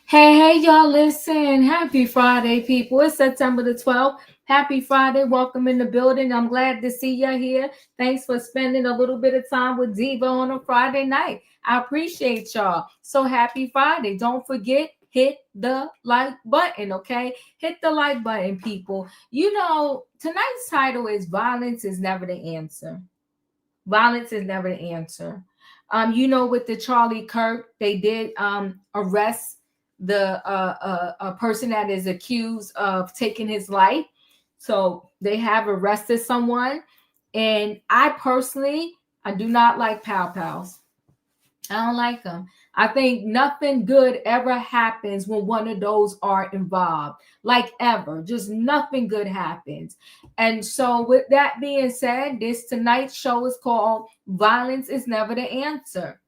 Hey, y'all, listen. Happy Friday, people. It's September the 12th. Happy Friday. Welcome in the building. I'm glad to see you here. Thanks for spending a little bit of time with Diva on a Friday night. I appreciate y'all. So happy Friday. Don't forget, hit the like button, okay? Hit the like button, people. Tonight's title is Violence is Never the Answer. Violence is never the answer. With the Charlie Kirk, they did arrest the a person that is accused of taking his life. So they have arrested someone, and I do not like pow pows. I don't like them. I think nothing good ever happens when one of those are involved. Like ever. Just nothing good happens. And so, with that being said, this tonight's show is called Violence is Never the Answer.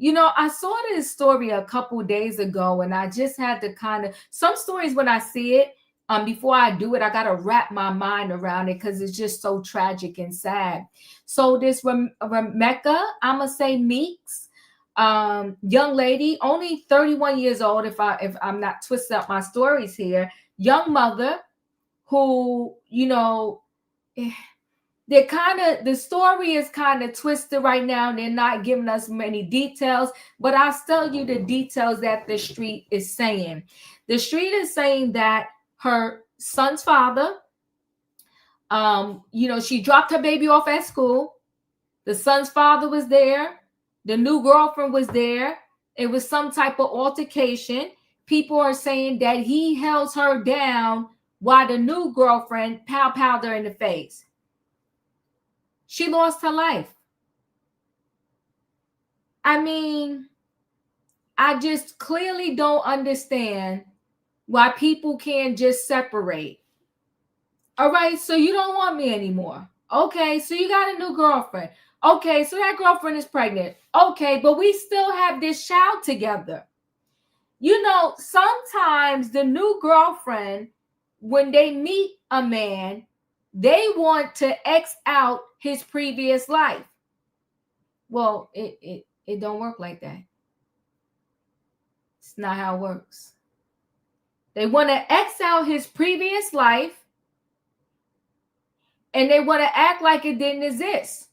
I saw this story a couple days ago, and I just had to some stories when I see it, before I do it, I gotta wrap my mind around it because it's just so tragic and sad. So this Romeca, I'ma say Meeks, young lady, only 31 years old, if I'm not twisting up my stories here, young mother who, the story is kind of twisted right now. They're not giving us many details, but I'll tell you the details that the street is saying. The street is saying that her son's father, she dropped her baby off at school. The son's father was there. The new girlfriend was there. It was some type of altercation. People are saying that he held her down while the new girlfriend pow-powed her in the face. She lost her life. I mean, I just clearly don't understand why people can't just separate. All right, so you don't want me anymore. Okay, so you got a new girlfriend. Okay, so that girlfriend is pregnant. Okay, but we still have this child together. Sometimes the new girlfriend, when they meet a man, they want to X out his previous life. Well, it don't work like that. It's not how it works. They want to X out his previous life, and they want to act like it didn't exist.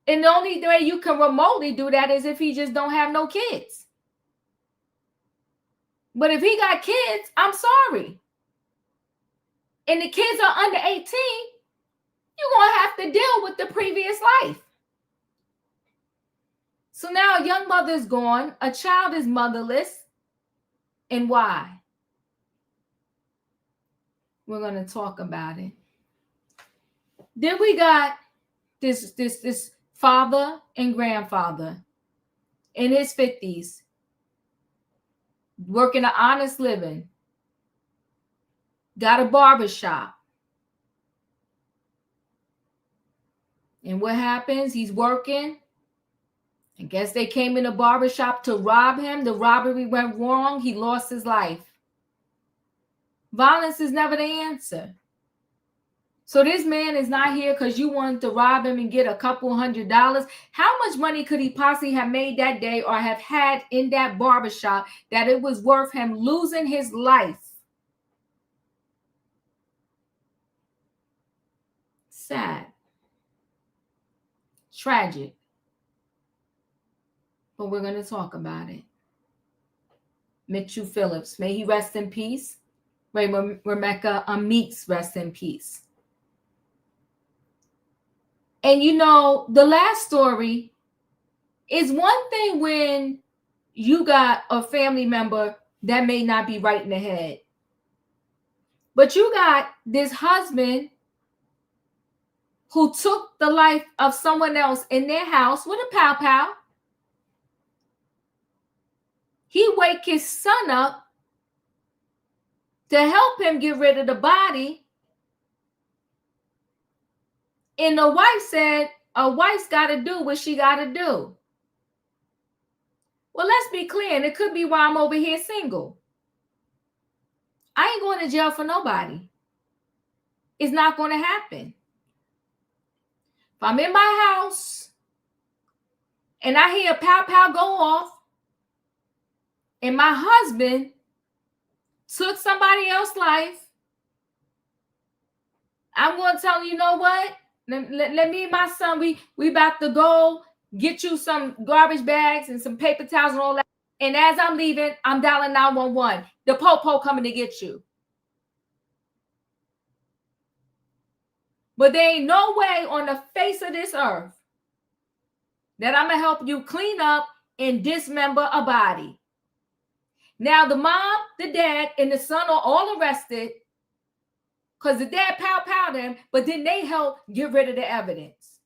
And the only way you can remotely do that is if he just don't have no kids. But if he got kids, I'm sorry. And the kids are under 18, you're going to have to deal with the previous life. So now a young mother is gone, a child is motherless. And why? We're going to talk about it. Then we got this father and grandfather in his 50s, working an honest living, got a barbershop. And what happens? He's working. I guess they came in the barbershop to rob him. The robbery went wrong. He lost his life. Violence is never the answer. So this man is not here because you wanted to rob him and get a couple $100. How much money could he possibly have made that day or have had in that barbershop that it was worth him losing his life? Sad. Tragic. But we're going to talk about it. Mitchell Phillips, may he rest in peace. Romeca Meeks, rest in peace. And the last story is one thing when you got a family member that may not be right in the head. But you got this husband who took the life of someone else in their house with a pow-pow. He wake his son up to help him get rid of the body. And the wife said, a wife's got to do what she got to do. Well, let's be clear, and it could be why I'm over here single. I ain't going to jail for nobody. It's not going to happen. If I'm in my house and I hear a pow-pow go off, and my husband took somebody else's life, I'm going to tell you, you know what? Let me and my son, we about to go get you some garbage bags and some paper towels and all that. And as I'm leaving, I'm dialing 911. The po-po coming to get you. But there ain't no way on the face of this earth that I'm going to help you clean up and dismember a body. Now, the mom, the dad, and the son are all arrested because the dad pow them, but then they help get rid of the evidence.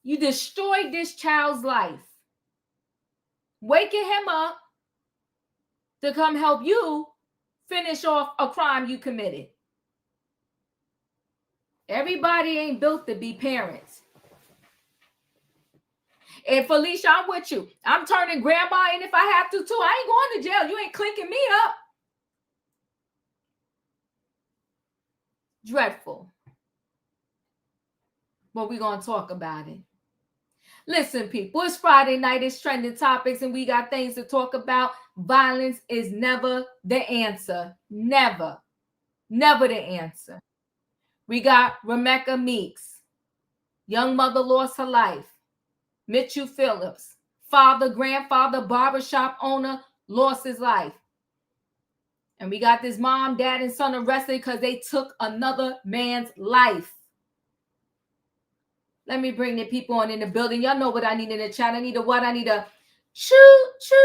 You destroyed this child's life, waking him up to come help you finish off a crime you committed. Everybody ain't built to be parents. And Felicia, I'm with you. I'm turning grandma in if I have to too. I ain't going to jail. You ain't clinking me up. Dreadful. But we're going to talk about it. Listen, people, it's Friday night. It's trending topics, and we got things to talk about. Violence is never the answer. Never. Never the answer. We got Romeca Meeks. Young mother lost her life. Mitchell Phillips, grandfather, barbershop owner, lost his life. And we got this mom, dad, and son arrested because they took another man's life. Let me bring the people on in the building. Y'all know what I need in the chat. I need a what? I need a choo-choo.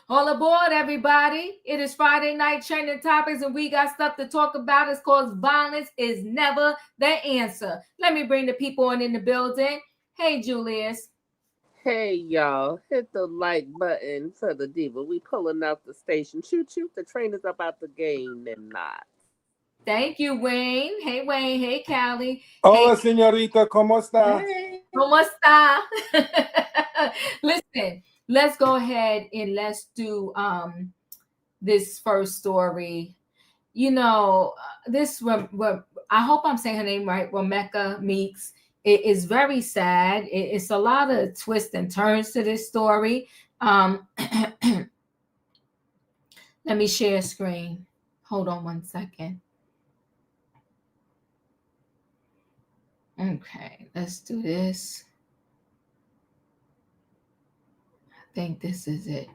All aboard, everybody. It is Friday night trending topics, and we got stuff to talk about. It's called Violence is Never the Answer. Let me bring the people on in the building. Hey, Julius. Hey, y'all. Hit the like button for the diva. We pulling out the station. Choo-choo. The train is about to gain and not. Thank you, Wayne. Hey, Wayne. Hey, Callie. Hola, hey. señorita. ¿Cómo está? Hey. ¿Cómo está? Listen, let's go ahead and let's do this first story. You know, I hope I'm saying her name right, Romeca Meeks. It is very sad. It's a lot of twists and turns to this story. Let me share screen. Hold on one second. Okay, let's do this. I think this is it.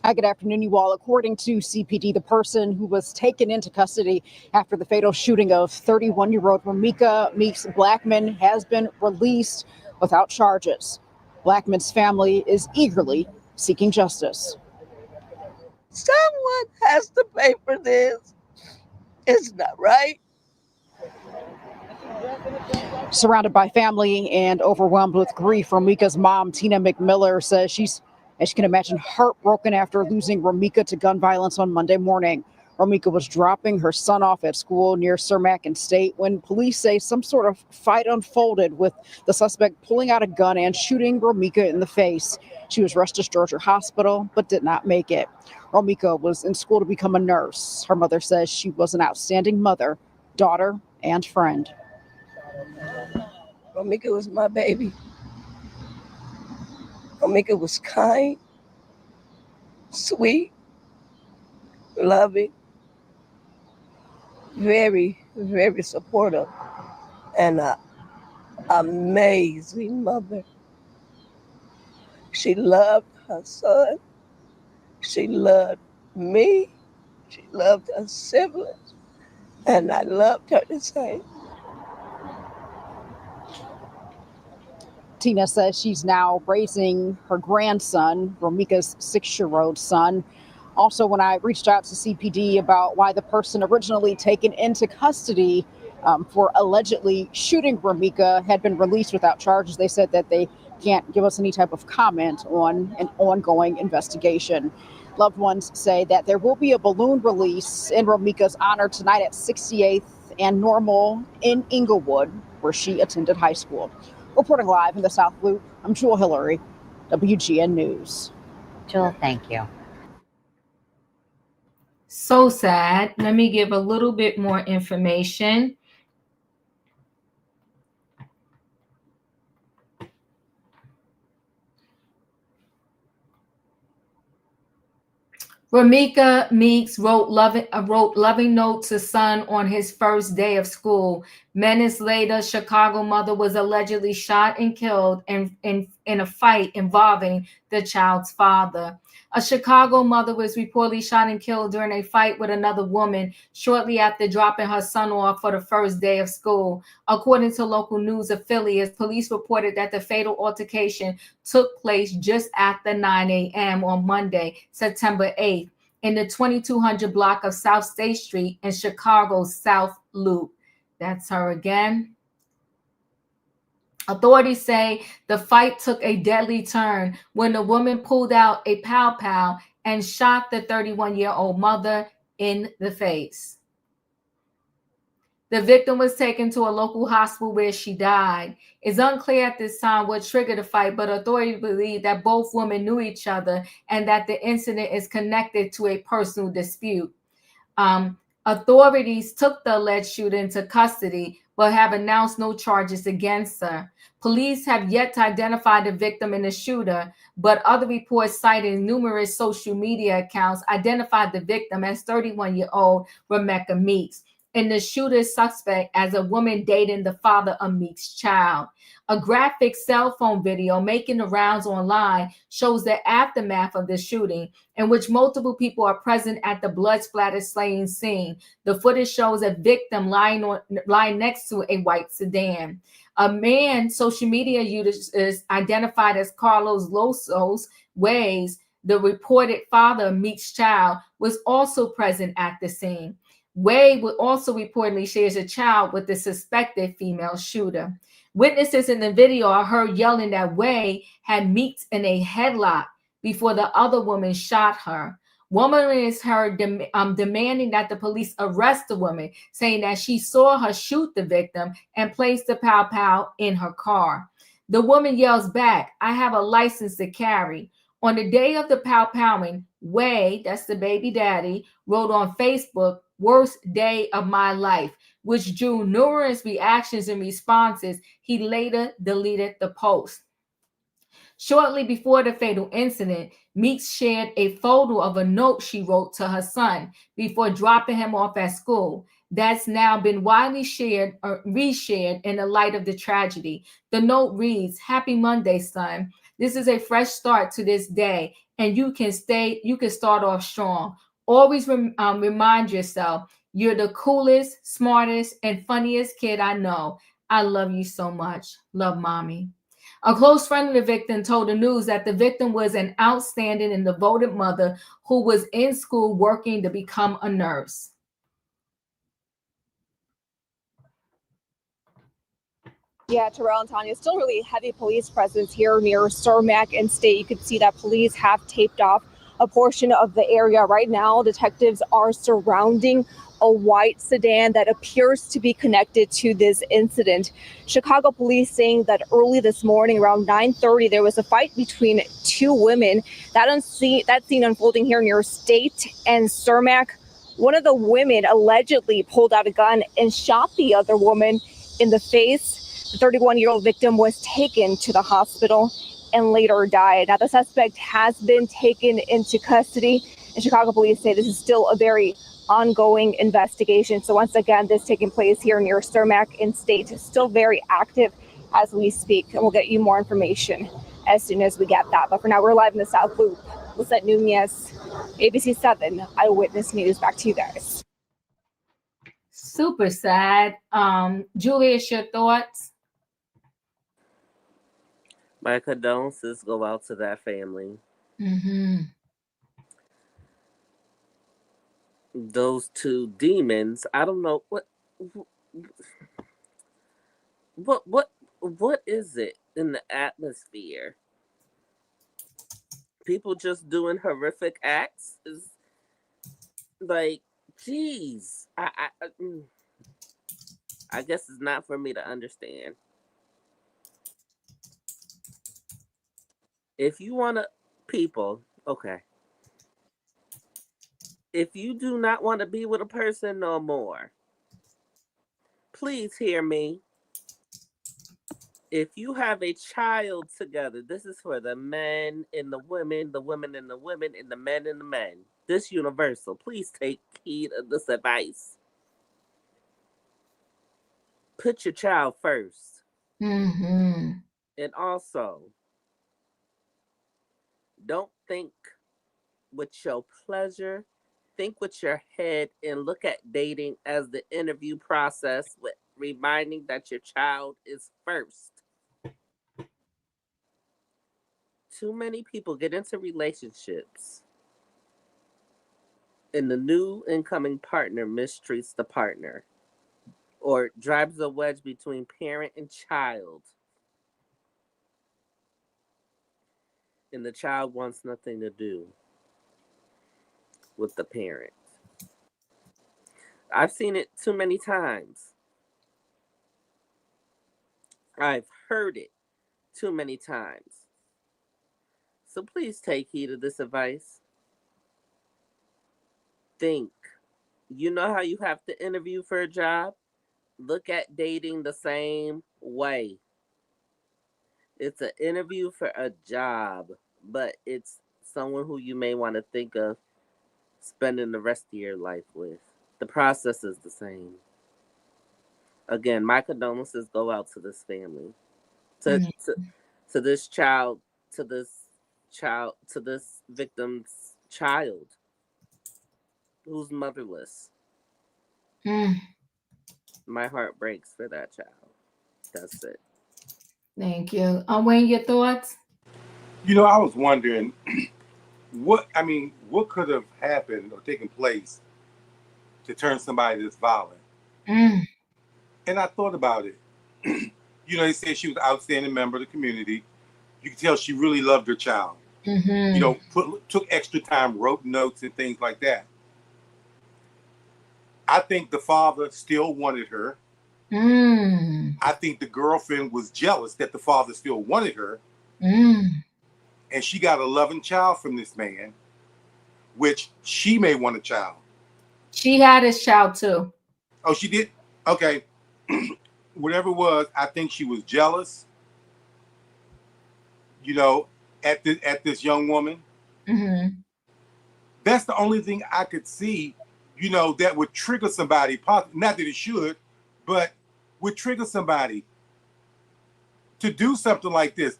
Hi, good afternoon, you all. According to CPD, the person who was taken into custody after the fatal shooting of 31-year-old Romeca Meeks Blackman has been released without charges. Blackman's family is eagerly seeking justice. Someone has to pay for this. It's not right. Surrounded by family and overwhelmed with grief, Romeca's mom, Tina McMiller, says she's, as you can imagine, heartbroken after losing Romeca to gun violence on Monday morning. Romeca was dropping her son off at school near Cermak and State when police say some sort of fight unfolded, with the suspect pulling out a gun and shooting Romeca in the face. She was rushed to Georgia Hospital but did not make it. Romeca was in school to become a nurse. Her mother says she was an outstanding mother, daughter, and friend. Romeca was my baby. Romeca was kind, sweet, loving, very, very supportive, and an amazing mother. She loved her son. She loved me. She loved her siblings. And I loved her the same. Tina says she's now raising her grandson, Romeca's 6-year-old son. Also, when I reached out to CPD about why the person originally taken into custody for allegedly shooting Romeca had been released without charges, they said that they can't give us any type of comment on an ongoing investigation. Loved ones say that there will be a balloon release in Romeca's honor tonight at 68th and Normal in Inglewood, where she attended high school. Reporting live in the South Loop, I'm Jewel Hillary, WGN News. Jewel, thank you. So sad. Let me give a little bit more information. Romeca Meeks wrote loving note to son on his first day of school. Minutes later, Chicago mother was allegedly shot and killed in a fight involving the child's father. A Chicago mother was reportedly shot and killed during a fight with another woman shortly after dropping her son off for the first day of school. According to local news affiliates, police reported that the fatal altercation took place just after 9 a.m. on Monday, September 8th, in the 2200 block of South State Street in Chicago's South Loop. That's her again. Authorities say the fight took a deadly turn when the woman pulled out a pow and shot the 31-year-old mother in the face. The victim was taken to a local hospital where she died. It's unclear at this time what triggered the fight, but authorities believe that both women knew each other and that the incident is connected to a personal dispute. Authorities took the alleged shooter into custody, but have announced no charges against her. Police have yet to identify the victim and the shooter, but other reports citing numerous social media accounts identified the victim as 31-year-old Romeca Meeks and the shooter's suspect as a woman dating the father of Meeks' child. A graphic cell phone video making the rounds online shows the aftermath of the shooting, in which multiple people are present at the blood-splattered slaying scene. The footage shows a victim lying next to a white sedan. A man social media user is identified as Carlos Losos Ways, the reported father of Meeks' child, was also present at the scene. Wade would also reportedly shares a child with the suspected female shooter. Witnesses in the video are heard yelling that Wade had Meeks in a headlock before the other woman shot her. Woman is heard demanding that the police arrest the woman, saying that she saw her shoot the victim and place the pow in her car. The woman yells back, "I have a license to carry." On the day of the pow-powing, Wade, that's the baby daddy, wrote on Facebook, "Worst day of my life," which drew numerous reactions and responses. He later deleted the post. Shortly before the fatal incident, Meeks shared a photo of a note she wrote to her son before dropping him off at school. That's now been widely shared or reshared in the light of the tragedy. The note reads, "Happy Monday, son. This is a fresh start to this day, and you can start off strong. Always remind yourself, you're the coolest, smartest, and funniest kid I know. I love you so much. Love, mommy." A close friend of the victim told the news that the victim was an outstanding and devoted mother who was in school working to become a nurse. Yeah, Terrell and Tanya, still really heavy police presence here near Cermak and State. You can see that police have taped off a portion of the area right now. Detectives are surrounding a white sedan that appears to be connected to this incident. Chicago police saying that early this morning around 9:30, there was a fight between two women. That scene unfolding here near State and Cermak. One of the women allegedly pulled out a gun and shot the other woman in the face. The 31-year-old victim was taken to the hospital and later died. Now, the suspect has been taken into custody, and Chicago police say this is still a very ongoing investigation. So once again, this taking place here near Cermak in State is still very active as we speak, and we'll get you more information as soon as we get that. But for now, we're live in the South Loop. Lisette Nunez, ABC 7 Eyewitness News. Back to you guys. Super sad. Julius, your thoughts? My condolences go out to that family. Mm-hmm. Those two demons. I don't know what is it in the atmosphere? People just doing horrific acts is like, geez. I guess it's not for me to understand. If you want to, people, okay. If you do not want to be with a person no more, please hear me. If you have a child together, this is for the men and the women, the women and the women, and the men and the men. This universal. Please take heed of this advice. Put your child first. Mm-hmm. And also, don't think with your pleasure, think with your head, and look at dating as the interview process with reminding that your child is first. Too many people get into relationships and the new incoming partner mistreats the partner or drives a wedge between parent and child, and the child wants nothing to do with the parent. I've seen it too many times. I've heard it too many times. So please take heed of this advice. Think. You know how you have to interview for a job? Look at dating the same way. It's an interview for a job, but it's someone who you may want to think of spending the rest of your life with. The process is the same. Again, my condolences go out to this family, to Mm-hmm. to this child, to this victim's child who's motherless. Mm. My heart breaks for that child. That's it. Thank you. Wayne, your thoughts? I was wondering what could have happened or taken place to turn somebody this violent? Mm. And I thought about it. They said she was an outstanding member of the community. You could tell she really loved her child. Mm-hmm. Took extra time, wrote notes and things like that. I think the father still wanted her. Mm. I think the girlfriend was jealous that the father still wanted her. Mm. And she got a loving child from this man, which she may want a child. She had his child too. Oh, she did? Okay. Whatever it was, I think she was jealous, at this young woman. Mm-hmm. That's the only thing I could see, that would trigger somebody. Not that it should, but would trigger somebody to do something like this.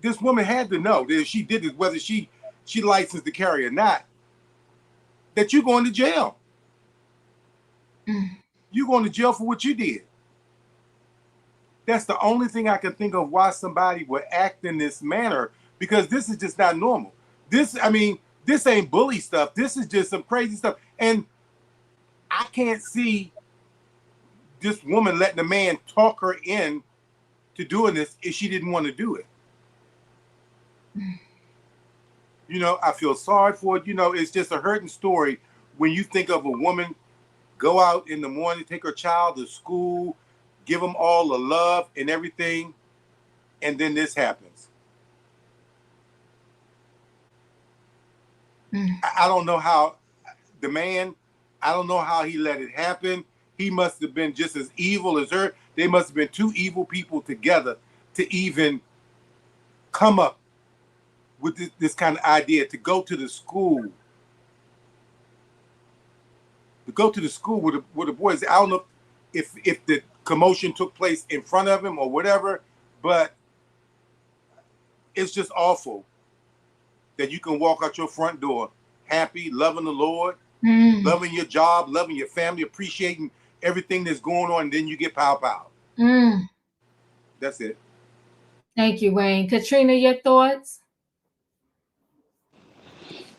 This woman had to know that if she did this, whether she licensed to carry or not, that you're going to jail. Mm. You're going to jail for what you did. That's the only thing I can think of why somebody would act in this manner, because this is just not normal. This ain't bully stuff. This is just some crazy stuff. And I can't see this woman letting a man talk her in to doing this if she didn't want to do it. I feel sorry for it. It's just a hurting story when you think of a woman go out in the morning, take her child to school, give them all the love and everything, and then this happens. I don't know how the man, I don't know how he let it happen. He must have been just as evil as her. They must have been two evil people together to even come up with this kind of idea to go to the school. With the boys. I don't know if the commotion took place in front of him or whatever, but it's just awful that you can walk out your front door happy, loving the Lord, loving your job, loving your family, appreciating everything that's going on, and then you get pow. That's it. Thank you, Wayne. Katrina, your thoughts?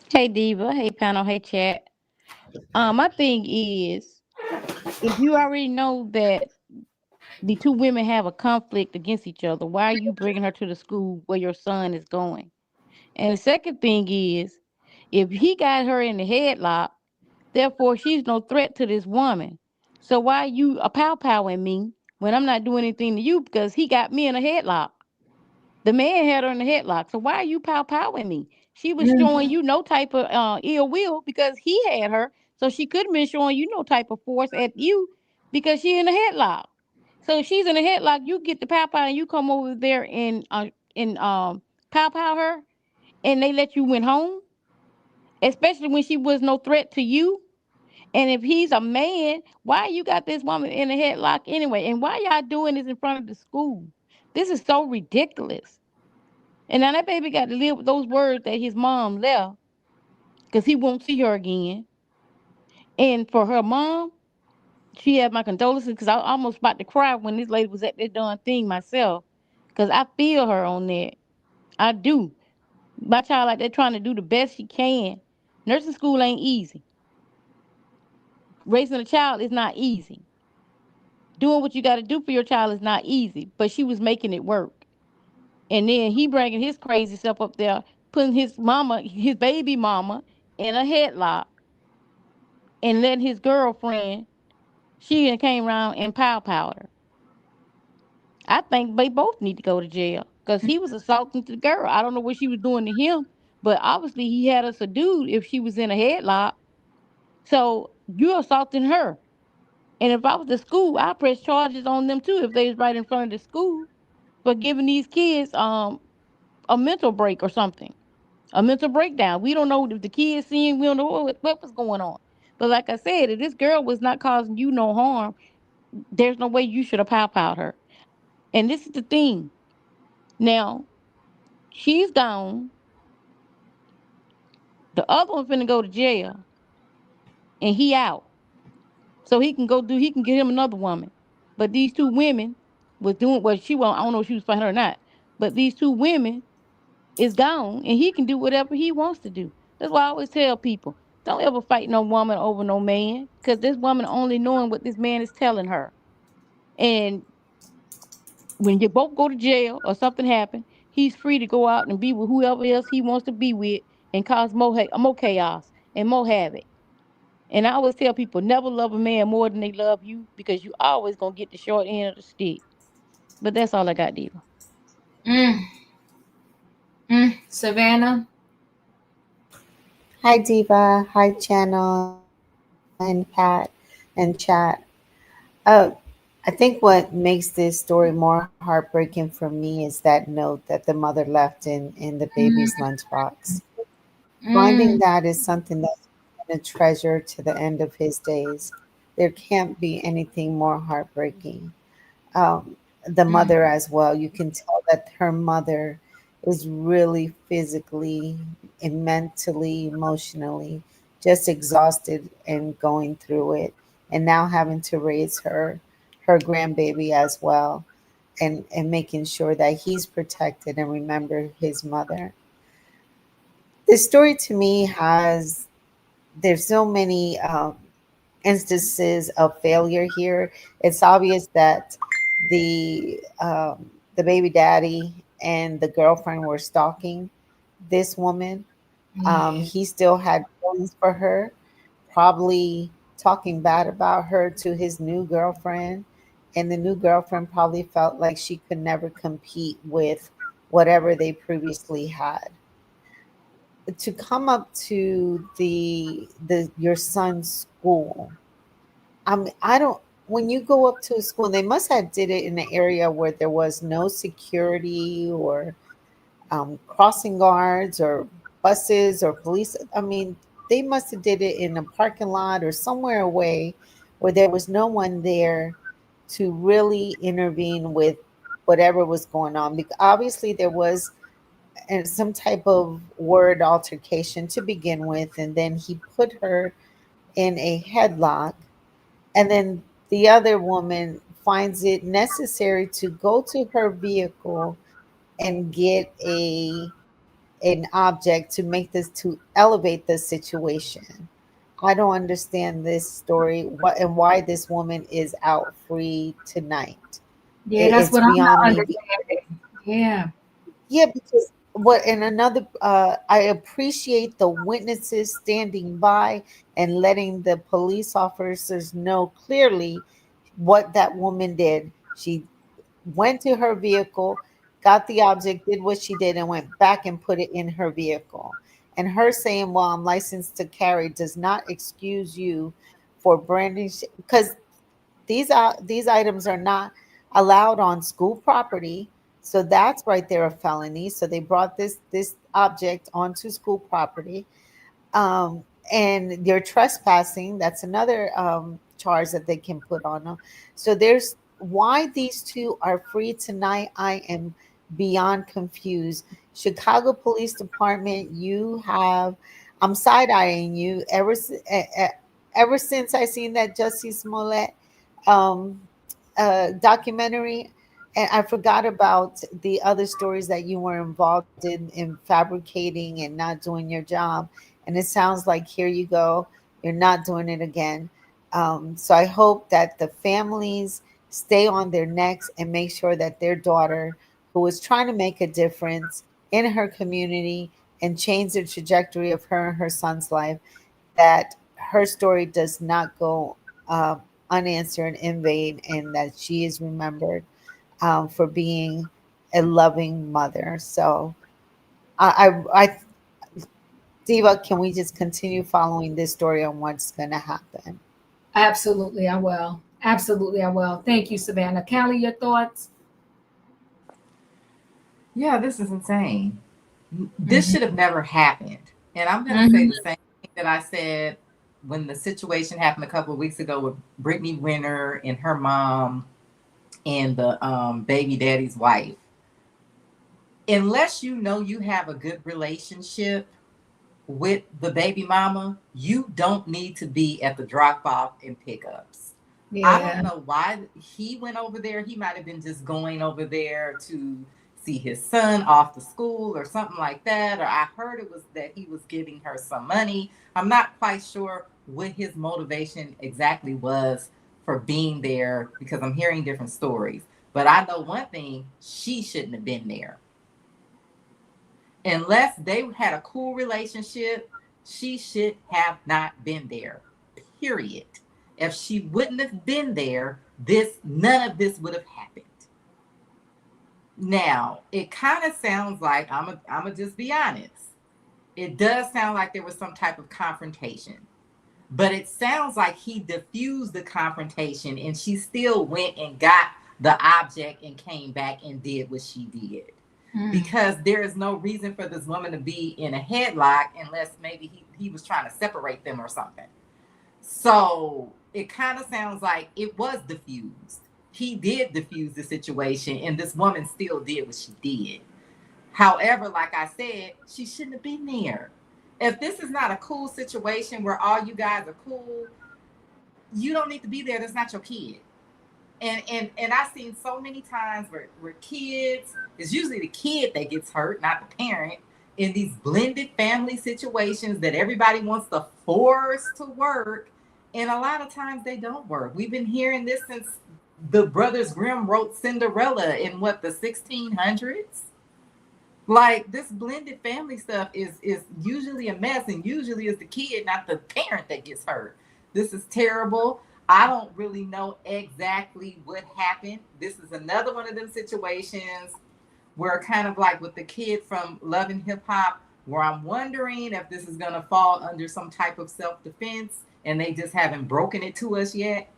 Hey Diva, hey panel, hey chat. My thing is, if you already know that the two women have a conflict against each other, why are you bringing her to the school where your son is going? And the second thing is, if he got her in the headlock, therefore she's no threat to this woman. So why are you a pow-powing me when I'm not doing anything to you because he got me in a headlock? The man had her in the headlock. So why are you pow-powing me? She was Mm. showing you no type of ill will because he had her. So she couldn't been showing you no type of force at you because she in a headlock. So if she's in a headlock, you get the pow pow and you come over there and pow pow her and they let you went home, especially when she was no threat to you. And if he's a man, why you got this woman in a headlock anyway? And why y'all doing this in front of the school? This is so ridiculous. And now that baby got to live with those words that his mom left because he won't see her again. And for her mom, she had my condolences because I almost about to cry when this lady was at that darn thing myself. Because I feel her on that. I do. My child like that trying to do the best she can. Nursing school ain't easy. Raising a child is not easy. Doing what you got to do for your child is not easy. But she was making it work. And then he bringing his crazy self up there, putting his mama, his baby mama, in a headlock and letting his girlfriend, she done came around and pow her. I think they both need to go to jail because he was assaulting the girl. I don't know what she was doing to him, but obviously he had us subdued if she was in a headlock. So you're assaulting her. And if I was the school, I'd press charges on them too if they was right in front of the school for giving these kids a mental break or something. A mental breakdown. We don't know if the kids seeing, we don't know what was going on. But like I said, if this girl was not causing you no harm, there's no way you should have pow her. And this is the thing. Now, she's gone. The other one finna go to jail and he out. So he can get him another woman. But these two women was doing what she want. I don't know if she was fighting her or not. But these two women is gone and he can do whatever he wants to do. That's why I always tell people, don't ever fight no woman over no man. Cause this woman only knowing what this man is telling her. And when you both go to jail or something happen, he's free to go out and be with whoever else he wants to be with and cause more chaos and more havoc. And I always tell people, never love a man more than they love you because you always gonna get the short end of the stick. But that's all I got, Diva. Mm. Mm. Savannah. Hi, Diva. Hi, Channel and Pat and chat. Uh, I think what makes this story more heartbreaking for me is that note that the mother left in the baby's Mm. lunchbox. Finding Mm. that is something that's going to treasure to the end of his days. There can't be anything more heartbreaking. The Mm. mother as well. You can tell that her mother is really physically and mentally, emotionally just exhausted and going through it, and now having to raise her grandbaby as well, and making sure that he's protected and remember his mother. This story to me has there's so many instances of failure here. It's obvious that the baby daddy and the girlfriend were stalking this woman. Yeah. He still had feelings for her, probably talking bad about her to his new girlfriend, and the new girlfriend probably felt like she could never compete with whatever they previously had. To come up to the your son's school, I don't. When you go up to a school, they must have did it in an area where there was no security or crossing guards or buses or police. I mean, they must have did it in a parking lot or somewhere away where there was no one there to really intervene with whatever was going on. Because obviously there was some type of word altercation to begin with, and then he put her in a headlock, and then the other woman finds it necessary to go to her vehicle and get an object to make this to elevate the situation. I don't understand this story, what and why this woman is out free tonight. Yeah, that's It's what I'm beyond not me. understanding. Yeah. Yeah, because what and another I appreciate the witnesses standing by and letting the police officers know clearly what that woman did. She went to her vehicle, got the object, did what she did, and went back and put it in her vehicle. And her saying, well, I'm licensed to carry does not excuse you for brandishing, because these items are not allowed on school property. So that's right there a felony. So they brought this object onto school property. And you're trespassing. That's another charge that they can put on them. So there's why these two are free tonight. I am beyond confused. Chicago Police Department, you have. I'm side eyeing you ever since I seen that Jussie Smollett um, documentary. And I forgot about the other stories that you were involved in fabricating and not doing your job. And it sounds like here you go, you're not doing it again. So I hope that the families stay on their necks and make sure that their daughter, who is trying to make a difference in her community and change the trajectory of her and her son's life, that her story does not go unanswered in vain, and that she is remembered for being a loving mother. So I Diva, can we just continue following this story on what's going to happen? Absolutely, I will. Absolutely, I will. Thank you, Savannah. Callie, your thoughts? Yeah, this is insane. This Mhm. should have never happened. And I'm going to say Mhm. the same thing that I said when the situation happened a couple of weeks ago with Brittany Renner and her mom and the baby daddy's wife. Unless you know you have a good relationship with the baby mama, you don't need to be at the drop off and pickups. I don't Yeah. know why he went over there. He might have been just going over there to see his son off to school or something like that. Or I heard it was that he was giving her some money. I'm not quite sure what his motivation exactly was for being there because I'm hearing different stories. But I know one thing, she shouldn't have been there. Unless they had a cool relationship, she should have not been there. Period. If she wouldn't have been there, none of this would have happened. Now, it kind of sounds like I'm just be honest. It does sound like there was some type of confrontation. But it sounds like he diffused the confrontation and she still went and got the object and came back and did what she did. Because there is no reason for this woman to be in a headlock unless maybe he was trying to separate them or something. So it kind of sounds like it was diffused. He did diffuse the situation and this woman still did what she did. However, like I said, she shouldn't have been there. If this is not a cool situation where all you guys are cool, you don't need to be there. That's not your kid. And I've seen so many times where kids, it's usually the kid that gets hurt, not the parent, in these blended family situations that everybody wants to force to work. And a lot of times they don't work. We've been hearing this since the Brothers Grimm wrote Cinderella in what, the 1600s? Like this blended family stuff is usually a mess, and usually it's the kid, not the parent, that gets hurt. This is terrible. I don't really know exactly what happened. This is another one of them situations where kind of like with the kid from Love and Hip Hop, where I'm wondering if this is going to fall under some type of self-defense and they just haven't broken it to us yet.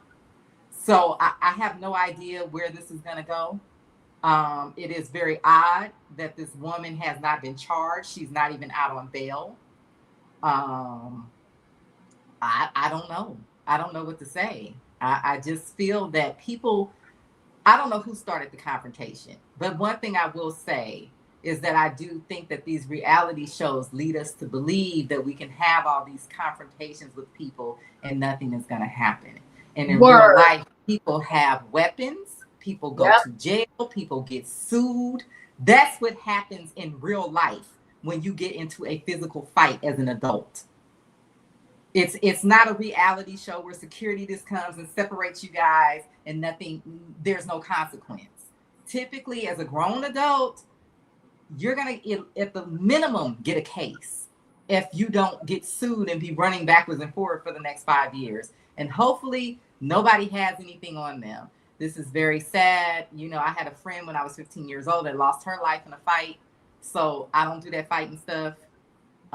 So I have no idea where this is going to go. It is very odd that this woman has not been charged. She's not even out on bail. I don't know. I don't know what to say. I just feel that people, I don't know who started the confrontation, but one thing I will say is that I do think that these reality shows lead us to believe that we can have all these confrontations with people and nothing is going to happen. And in real life, people have weapons, people go to jail, people get sued. That's what happens in real life when you get into a physical fight as an adult. It's not a reality show where security just comes and separates you guys and nothing, there's no consequence. Typically, as a grown adult, you're going to, at the minimum, get a case if you don't get sued and be running backwards and forward for the next 5 years. And hopefully nobody has anything on them. This is very sad. You know, I had a friend when I was 15 years old that lost her life in a fight. So I don't do that fighting stuff.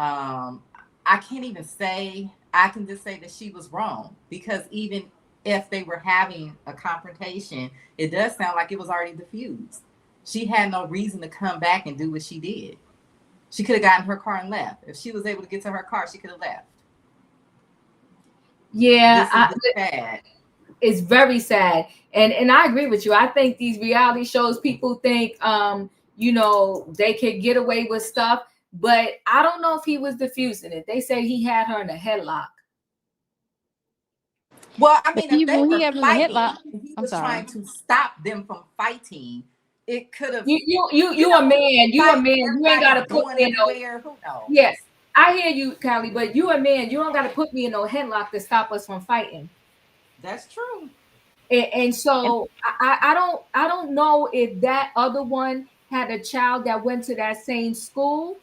I can't even say, I can just say that she was wrong, because even if they were having a confrontation, it does sound like it was already diffused. She had no reason to come back and do what she did. She could have gotten her car and left. If she was able to get to her car, she could have left. Yeah, This is sad. it's very sad. And I agree with you. I think these reality shows, people think they could get away with stuff, but I don't know if he was diffusing it. They say he had her in a headlock. Well, I mean, if they when he were had him in the fighting, headlock, he I'm was sorry. trying to stop them from fighting. It could have. You a man. You a man. You ain't gotta put going me in no. everywhere. Who knows? Yeah, I hear you, Callie, but you a man. You don't gotta put me in no headlock to stop us from fighting. That's true. And so I don't know if that other one had a child that went to that same school.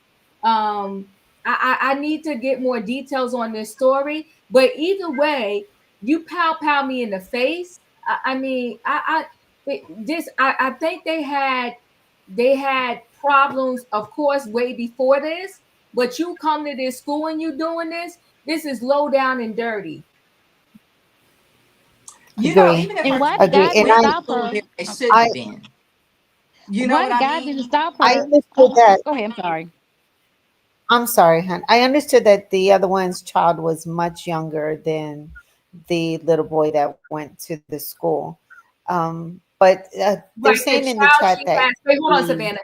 I need to get more details on this story. But either way, you pow me in the face. I mean, I think they had problems, of course, way before this. But you come to this school and you doing this. This is low down and dirty. Agree. Even if And her why the Agree. guy parents And didn't went to stop school her? there, it shouldn't I have been. You know Why what the I guy didn't mean? stop I her? understood that. Go ahead. I'm sorry. I'm sorry, hon. I understood that the other one's child was much younger than the little boy that went to the school. But they're Right, the saying in the child chat she that has. Wait, hold on, the Savannah.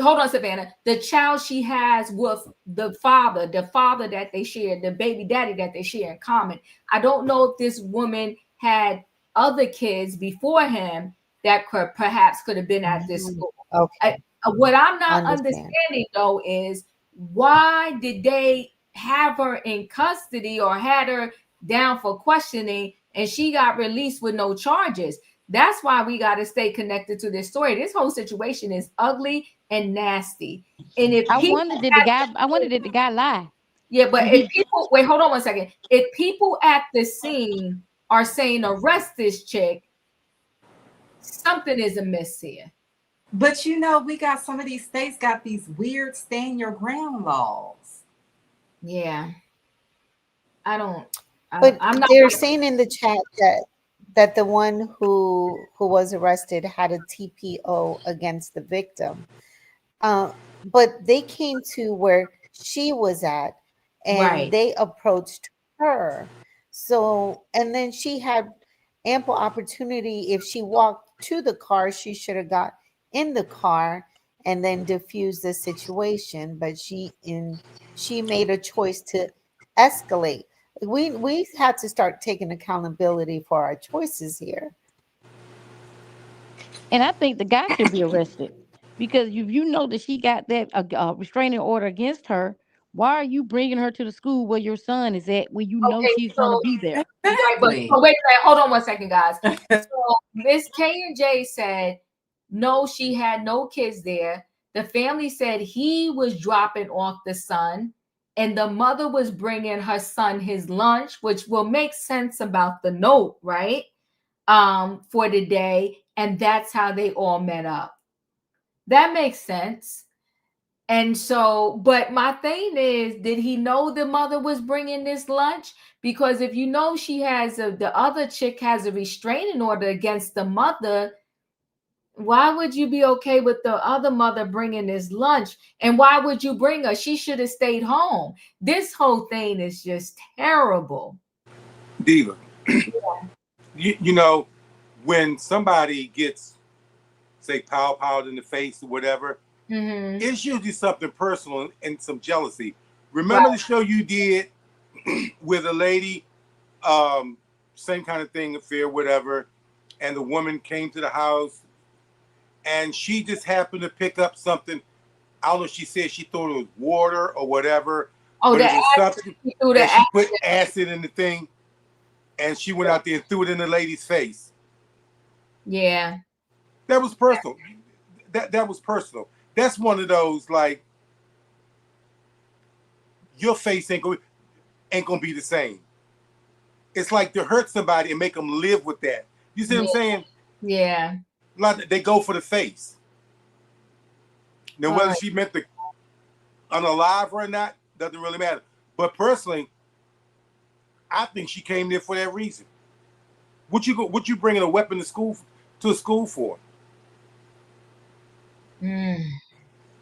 Hold on, Savannah. The child she has with the father that they share, the baby daddy that they share in common. I don't know if this woman had other kids before him that could have been at this school. okay, What I'm not understand. understanding though is why did they have her in custody or had her down for questioning and she got released with no charges? That's why we got to stay connected to this story. This whole situation is ugly and nasty. And if I people wondered did the guy lie? yeah, but Did if he? people wait, hold on one second. If people at the scene are saying arrest this chick, something is amiss here. But we got some of these states got these weird stand your ground laws. Yeah, I don't. But I'm not. they're saying in the chat that the one who was arrested had a TPO against the victim. But they came to where she was at and Right. they approached her. So, and then she had ample opportunity. If she walked to the car, she should have got in the car and then diffused the situation. But she made a choice to escalate. We had to start taking accountability for our choices here. And I think the guy should be arrested because if you know that she got that restraining order against her, why are you bringing her to the school where your son is at, where you know Okay. she's going to So be there? right, but Exactly. wait, hold on one second, guys. So Miss K and J said no, she had no kids there. The family said he was dropping off the son, and the mother was bringing her son his lunch, which will make sense about the note, right? For the day, and that's how they all met up. That makes sense. And so, but my thing is, did he know the mother was bringing this lunch? Because if you know the other chick has a restraining order against the mother, why would you be okay with the other mother bringing this lunch? And why would you bring her? She should have stayed home. This whole thing is just terrible. Diva. You know, when somebody gets, say, powed in the face or whatever, it's usually something personal and some jealousy. Remember the show you did with a lady, same kind of thing, affair, whatever, and the woman came to the house and she just happened to pick up something. I don't know, she said she thought it was water or whatever, but it was something, and she put acid in the thing, and she went out there and threw it in the lady's face. Yeah. That was personal. That was personal. That's one of those, like, your face ain't gonna be the same. It's like to hurt somebody and make them live with that. You see what I'm saying? Yeah. Like they go for the face. Now, whether she meant to unalive her or not, doesn't really matter. But personally, I think she came there for that reason. What you bringing a weapon to school for? And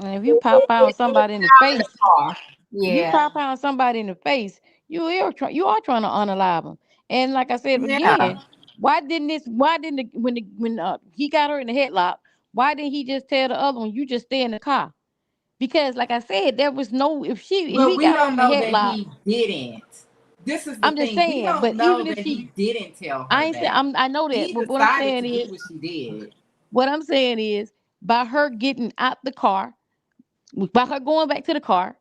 if you pop out somebody in the face, if you Yeah. pop out somebody in the face, you are trying to unalive them. And like I said Yeah. again, when he got her in the headlock, why didn't he just tell the other one, you just stay in the car? Because like I said, there was no if But he we got her in don't the know that headlock. he didn't. This is the I'm just thing. We saying, don't but know even if that she he didn't tell I her ain't saying that. I know that, He but what I'm decided saying to do is what she did. by her getting out the car, by her going back to the car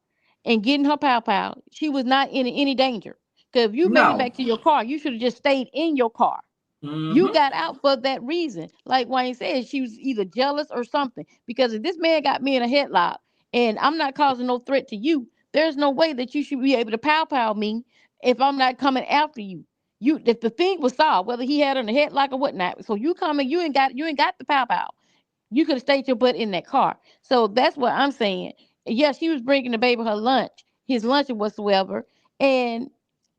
and getting her pow, she was not in any danger. Because if you made it No. back to your car, you should have just stayed in your car. You Mm-hmm. got out for that reason. Like Wayne said, she was either jealous or something. Because if this man got me in a headlock and I'm not causing no threat to you, there's no way that you should be able to pow me if I'm not coming after you. If the thing was solved, whether he had her in a headlock or whatnot, so you coming, you ain't got the pow. You could have stayed your butt in that car. So that's what I'm saying. Yes, she was bringing the baby her lunch, his lunch or whatsoever. And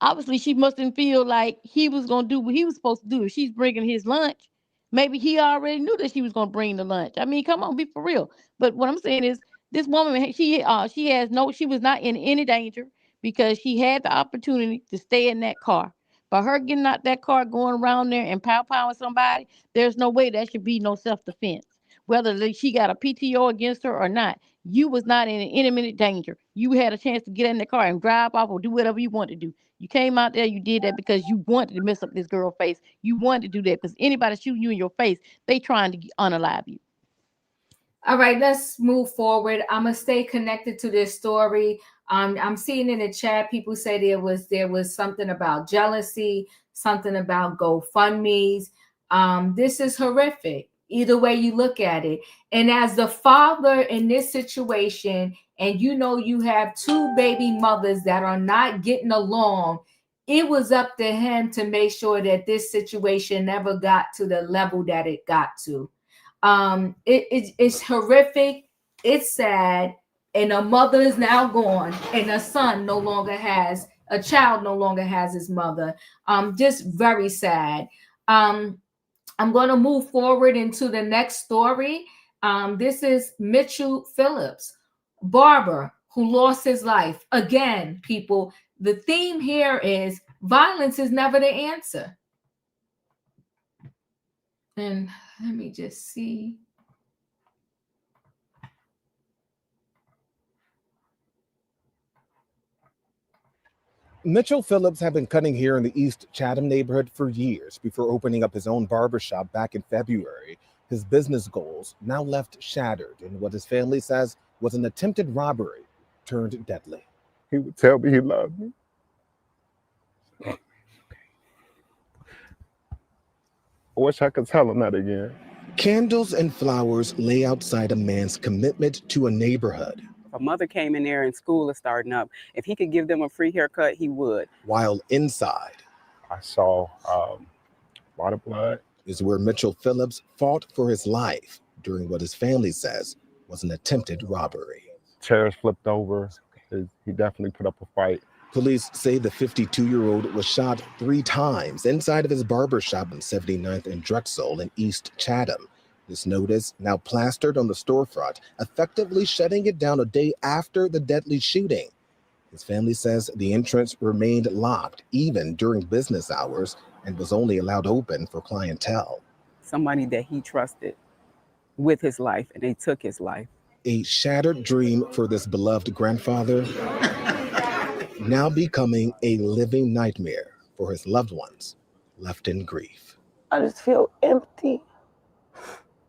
obviously, she mustn't feel like he was going to do what he was supposed to do. If she's bringing his lunch, maybe he already knew that she was going to bring the lunch. I mean, come on, be for real. But what I'm saying is, this woman, she was not in any danger because she had the opportunity to stay in that car. By her getting out that car, going around there and powing somebody, there's no way that should be no self defense. Whether she got a PTO against her or not, you was not in any imminent danger. You had a chance to get in the car and drive off or do whatever you wanted to do. You came out there, you did that because you wanted to mess up this girl's face. You wanted to do that because anybody shooting you in your face, they trying to unalive you. All right, let's move forward. I'm gonna stay connected to this story. I'm seeing in the chat people say there was something about jealousy, something about GoFundMe's. This is horrific. Either way you look at it. And as the father in this situation, and you have two baby mothers that are not getting along, it was up to him to make sure that this situation never got to the level that it got to. It's horrific, it's sad, and a mother is now gone, and a child no longer has his mother. Just very sad. I'm going to move forward into the next story. This is Mitchell Phillips, barber who lost his life. Again, people, the theme here is violence is never the answer. And let me just see. Mitchell Phillips had been cutting hair in the East Chatham neighborhood for years before opening up his own barbershop back in February. His business goals now left shattered in what his family says was an attempted robbery turned deadly. He would tell me he loved me. I wish I could tell him that again. Candles and flowers lay outside a man's commitment to a neighborhood. If a mother came in there and school is starting up, if he could give them a free haircut, he would. While inside, I saw a lot of blood. Is where Mitchell Phillips fought for his life during what his family says was an attempted robbery. Chairs flipped over. He definitely put up a fight. Police say the 52-year-old was shot 3 times inside of his barbershop on 79th and Drexel in East Chatham. This notice, now plastered on the storefront, effectively shutting it down a day after the deadly shooting. His family says the entrance remained locked even during business hours and was only allowed open for clientele. Somebody that he trusted with his life, and they took his life. A shattered dream for this beloved grandfather, now becoming a living nightmare for his loved ones left in grief. I just feel empty.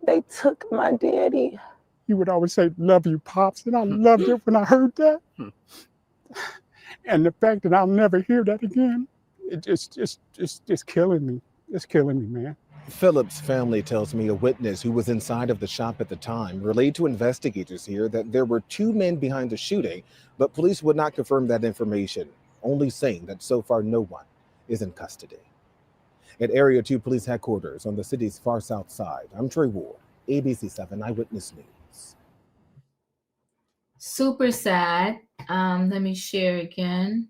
They took my daddy. He would always say, "Love you, Pops," and I loved it when I heard that. And the fact that I'll never hear that again, it's just killing me. It's killing me, man. Phillips' family tells me a witness who was inside of the shop at the time relayed to investigators here that there were 2 men behind the shooting, but police would not confirm that information, only saying that so far no one is in custody. At Area 2 Police Headquarters on the city's far south side, I'm Trey Ward, ABC 7 Eyewitness News. Super sad. Let me share again.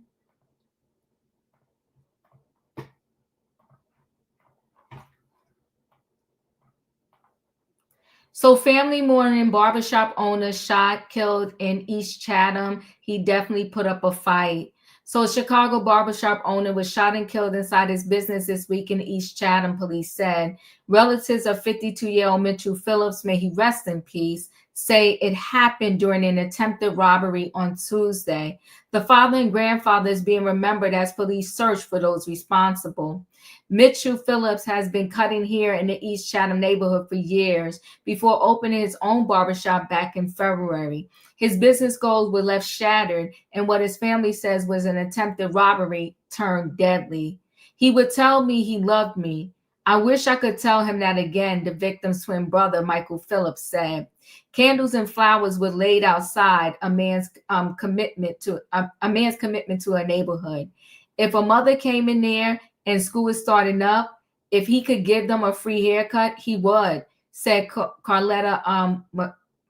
So family mourning, barbershop owner shot, killed in East Chatham. He definitely put up a fight. So a Chicago barbershop owner was shot and killed inside his business this week in East Chatham, police said. Relatives of 52-year-old Mitchell Phillips, may he rest in peace, say it happened during an attempted robbery on Tuesday. The father and grandfather is being remembered as police search for those responsible. Mitchell Phillips has been cutting hair in the East Chatham neighborhood for years before opening his own barbershop back in February. His business goals were left shattered, and what his family says was an attempted robbery turned deadly. He would tell me he loved me. I wish I could tell him that again, the victim's twin brother, Michael Phillips, said. Candles and flowers were laid outside a man's commitment to a neighborhood. If a mother came in there and school is starting up, if he could give them a free haircut, he would, said Carletta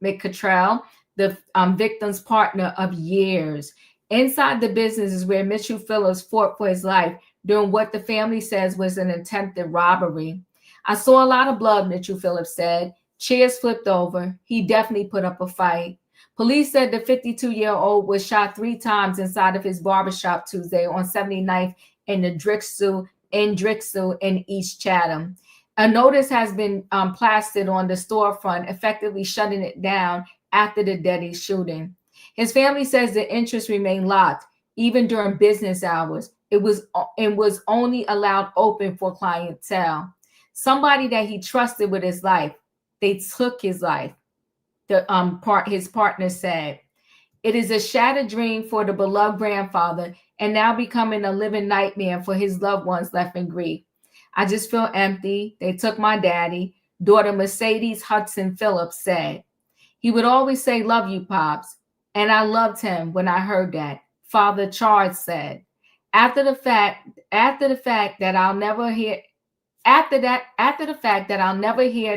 McCatrell, the victim's partner of years. Inside the business is where Mitchell Phillips fought for his life during what the family says was an attempted robbery. I saw a lot of blood, Mitchell Phillips said. Chairs flipped over. He definitely put up a fight. Police said the 52-year-old was shot 3 times inside of his barbershop Tuesday on 79th in the Drixel in East Chatham. A notice has been plastered on the storefront, effectively shutting it down after the deadly shooting. His family says the entrance remained locked, even during business hours. It was only allowed open for clientele. Somebody that he trusted with his life, they took his life. His partner said. It is a shattered dream for the beloved grandfather and now becoming a living nightmare for his loved ones left in grief. I just feel empty. They took my daddy, daughter Mercedes Hudson Phillips said. He would always say, "Love you, Pops." And I loved him when I heard that, Father Charles said. After the fact that I'll never hear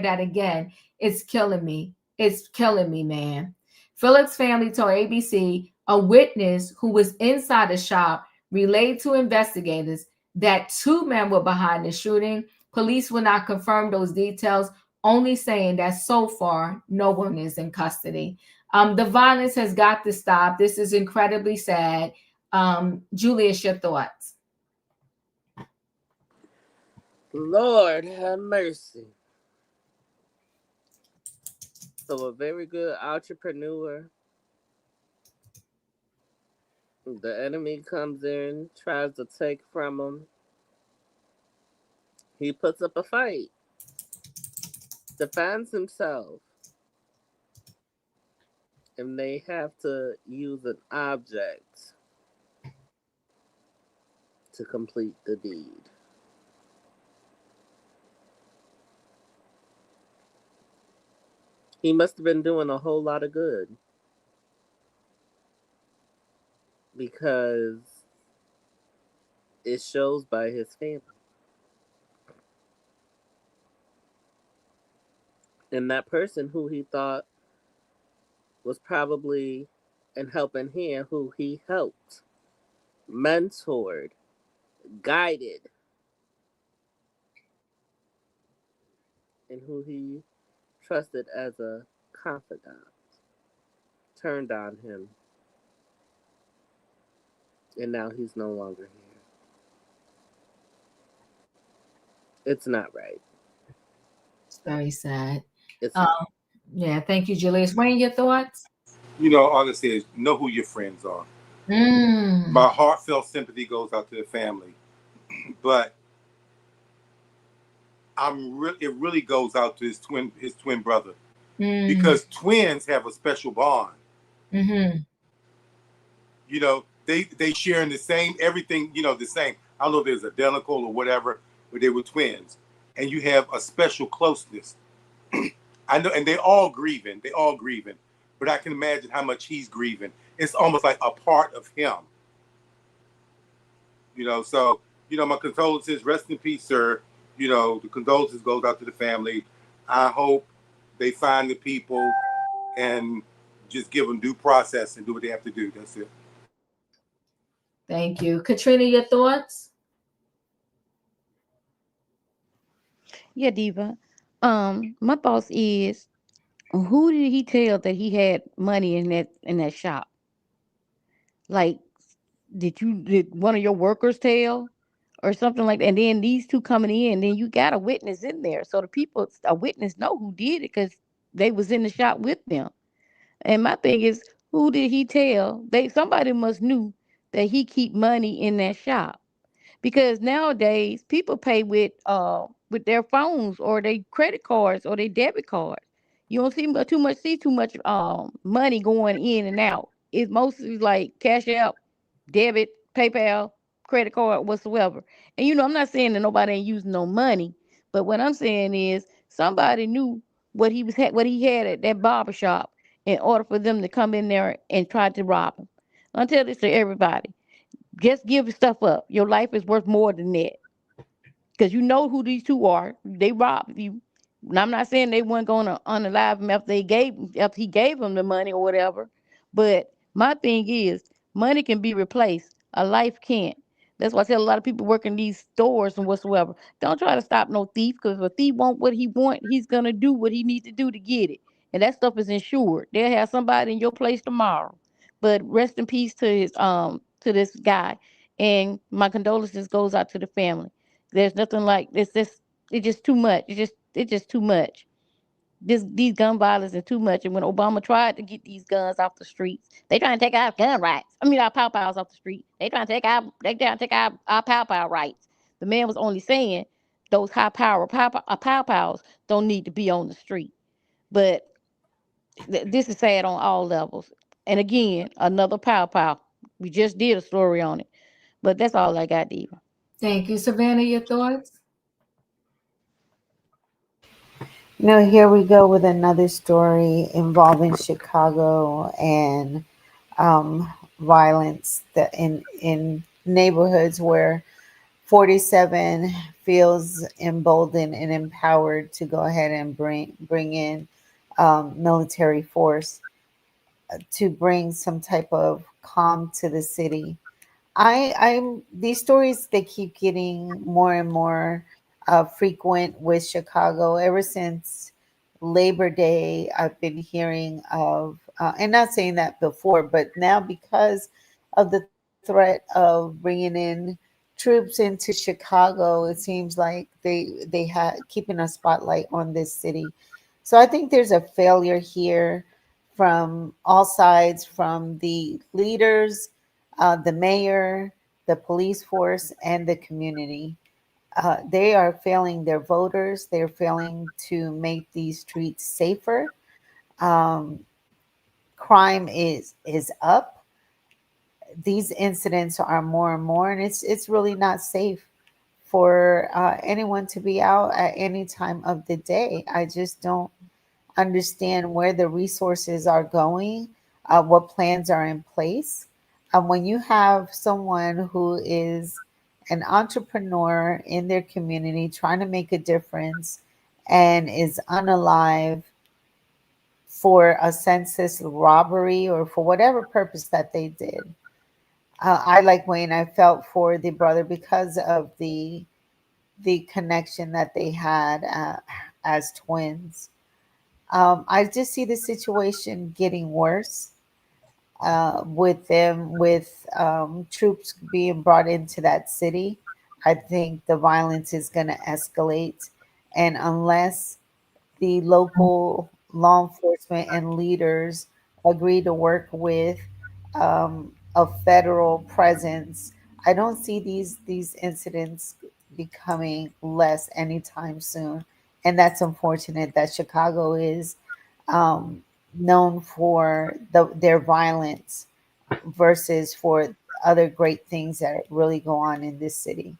that again, it's killing me. It's killing me, man. Phillips' family told ABC a witness who was inside the shop relayed to investigators that 2 men were behind the shooting. Police will not confirm those details, only saying that so far no one is in custody. The violence has got to stop. This is incredibly sad. Julius, your thoughts? Lord have mercy. So a very good entrepreneur, the enemy comes in, tries to take from him. He puts up a fight, defends himself, and they have to use an object to complete the deed. He must have been doing a whole lot of good because it shows by his family. And that person who he thought was probably an helping hand, who he helped, mentored, guided, and who he trusted as a confidant, turned on him. And now he's no longer here. It's not right. It's very sad. It's Yeah, thank you, Julius. Wayne, your thoughts? You know, all I say is know who your friends are. My heartfelt sympathy goes out to the family, but it really goes out to his twin brother, because twins have a special bond. Mm-hmm. You know, they sharing the same everything. You know, the same. I don't know if there's identical or whatever, but they were twins, and you have a special closeness. I know, and they all grieving. But I can imagine how much he's grieving. It's almost like a part of him. You know, so, you know, my condolences, rest in peace, sir. You know, the condolences goes out to the family. I hope they find the people and just give them due process and do what they have to do. That's it. Thank you. Katrina, your thoughts? Yeah, Diva. My thoughts is, who did he tell that he had money in that shop? Like, did one of your workers tell or something like that? And then these two coming in, then you got a witness in there, so the people, a witness, know who did it because they was in the shop with them. And my thing is, who did he tell? Somebody must knew that he keep money in that shop, because nowadays people pay with their phones or their credit cards or their debit cards. You don't see too much money going in and out. It's mostly like cash out, debit, PayPal, credit card, whatsoever. And I'm not saying that nobody ain't using no money, but what I'm saying is somebody knew what he had at that barber shop in order for them to come in there and try to rob him. I tell this to everybody: just give stuff up. Your life is worth more than that. Because you know who these two are. They robbed you. And I'm not saying they weren't going to unalive him after he gave them the money or whatever. But my thing is, money can be replaced. A life can't. That's why I tell a lot of people working these stores and whatsoever, don't try to stop no thief, because if a thief want what he want, he's gonna do what he needs to do to get it. And that stuff is insured. They'll have somebody in your place tomorrow. But rest in peace to this guy. And my condolences goes out to the family. There's nothing like this. It's just too much. It's just too much. These gun violence is too much. And when Obama tried to get these guns off the streets, they trying to take our gun rights. I mean, our pow pows off the street. They trying to take our pow pow rights. The man was only saying those high power pow pows don't need to be on the street. But this is sad on all levels. And again, another pow pow. We just did a story on it. But that's all I got, Diva. Thank you. Savannah, your thoughts? Here we go with another story involving Chicago and violence that in neighborhoods where 47 feels emboldened and empowered to go ahead and bring in military force to bring some type of calm to the city. I'm these stories, they keep getting more and more frequent with Chicago ever since Labor Day. I've been hearing of, and not saying that before, but now because of the threat of bringing in troops into Chicago, it seems like they had keeping a spotlight on this city. So I think there's a failure here from all sides, from the leaders, the mayor, the police force, and the community. They are failing their voters. They're failing to make these streets safer. Um, Crime is up. These incidents are more and more, and it's really not safe for anyone to be out at any time of the day. I just don't understand where the resources are going, what plans are in place. When you have someone who is an entrepreneur in their community trying to make a difference and is unalive for a census robbery or for whatever purpose that they did. I, like Wayne, I felt for the brother because of the connection that they had as twins. I just see the situation getting worse with troops being brought into that city. I think the violence is going to escalate, and unless the local law enforcement and leaders agree to work with a federal presence, I don't see these incidents becoming less anytime soon. And that's unfortunate that Chicago is um, known for their violence versus for other great things that really go on in this city.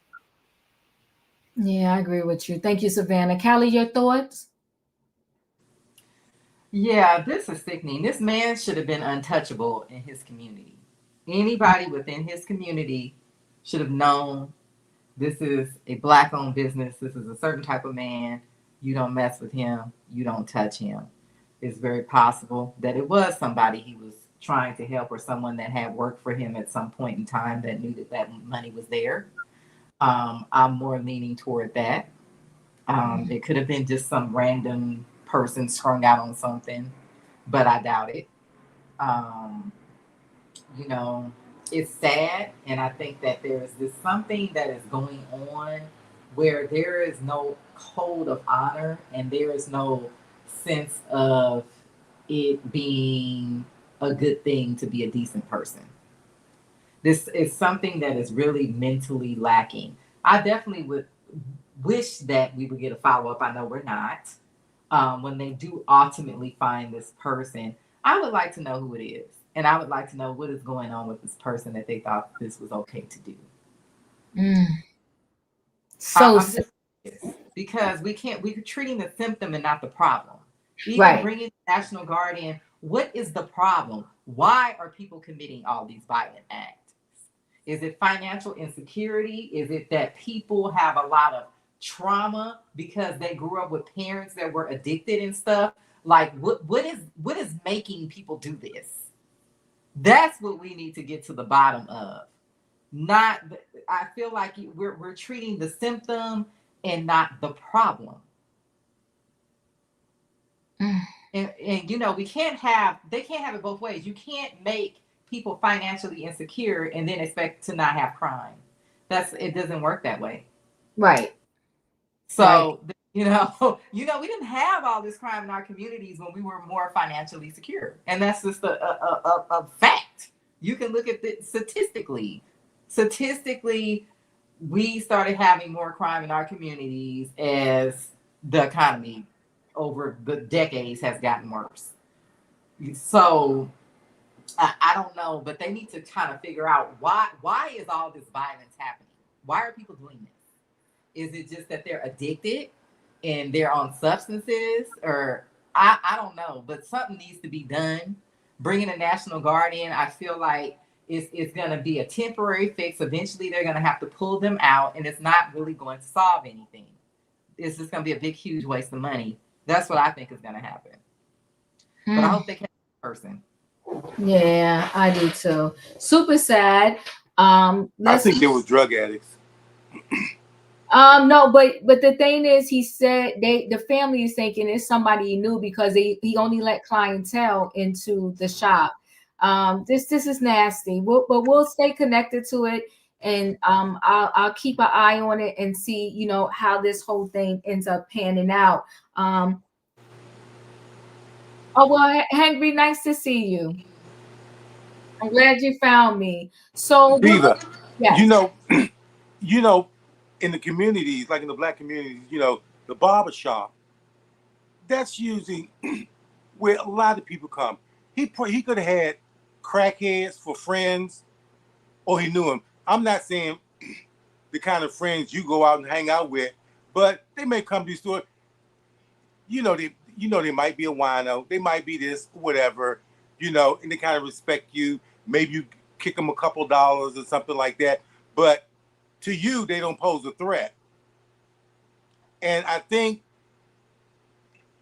Yeah, I agree with you. Thank you, Savannah. Callie, your thoughts? Yeah, this is sickening. This man should have been untouchable in his community. Anybody within his community should have known this is a black owned business. This is a certain type of man. You don't mess with him. You don't touch him. It's very possible that it was somebody he was trying to help, or someone that had worked for him at some point in time that knew that that money was there. I'm more leaning toward that. It could have been just some random person strung out on something, but I doubt it. Um, you know, it's sad, and I think that there's this something that is going on where there is no code of honor and there is no sense of it being a good thing to be a decent person. This is something that is really mentally lacking. I definitely would wish that we would get a follow up. I know we're not. When they do ultimately find this person, I would like to know who it is. And I would like to know what is going on with this person that they thought this was okay to do. I'm just because we're treating the symptom and not the problem. Even bringing the National Guard in, what is the problem? Why are people committing all these violent acts? Is it financial insecurity? Is it that people have a lot of trauma because they grew up with parents that were addicted and stuff? Like what is making people do this? That's what we need to get to the bottom of. Not, I feel like we're treating the symptom and not the problem. And you know, they can't have it both ways. You can't make people financially insecure and then expect to not have crime. It doesn't work that way. Right. So, you know, we didn't have all this crime in our communities when we were more financially secure. And that's just a fact. You can look at it statistically. Statistically, we started having more crime in our communities as the economy over the decades has gotten worse. So I don't know, but they need to kind of figure out why is all this violence happening? Why are people doing this? Is it just that they're addicted and they're on substances, or I don't know, but something needs to be done. Bringing a National Guard in, I feel like it's going to be a temporary fix. Eventually, they're going to have to pull them out, and it's not really going to solve anything. It's just going to be a big, huge waste of money. That's what I think is going to happen. But I hope they catch the person. Yeah, I do too. Super sad. I think they were drug addicts. No, but the thing is, he said the family is thinking it's somebody he knew because he only let clientele into the shop. This is nasty. But we'll stay connected to it, and I'll keep an eye on it and see, you know, how this whole thing ends up panning out. Oh well, Henry, nice to see you. I'm glad you found me. So Diva, yes. you know, in the communities, like in the Black communities, you know, the barbershop, that's usually where a lot of people come. He could have had crackheads for friends, or he knew them. I'm not saying the kind of friends you go out and hang out with, but they may come to the store. They might be a wino, they might be this, whatever, and they kind of respect you. Maybe you kick them a couple dollars or something like that, but to you, they don't pose a threat. And I think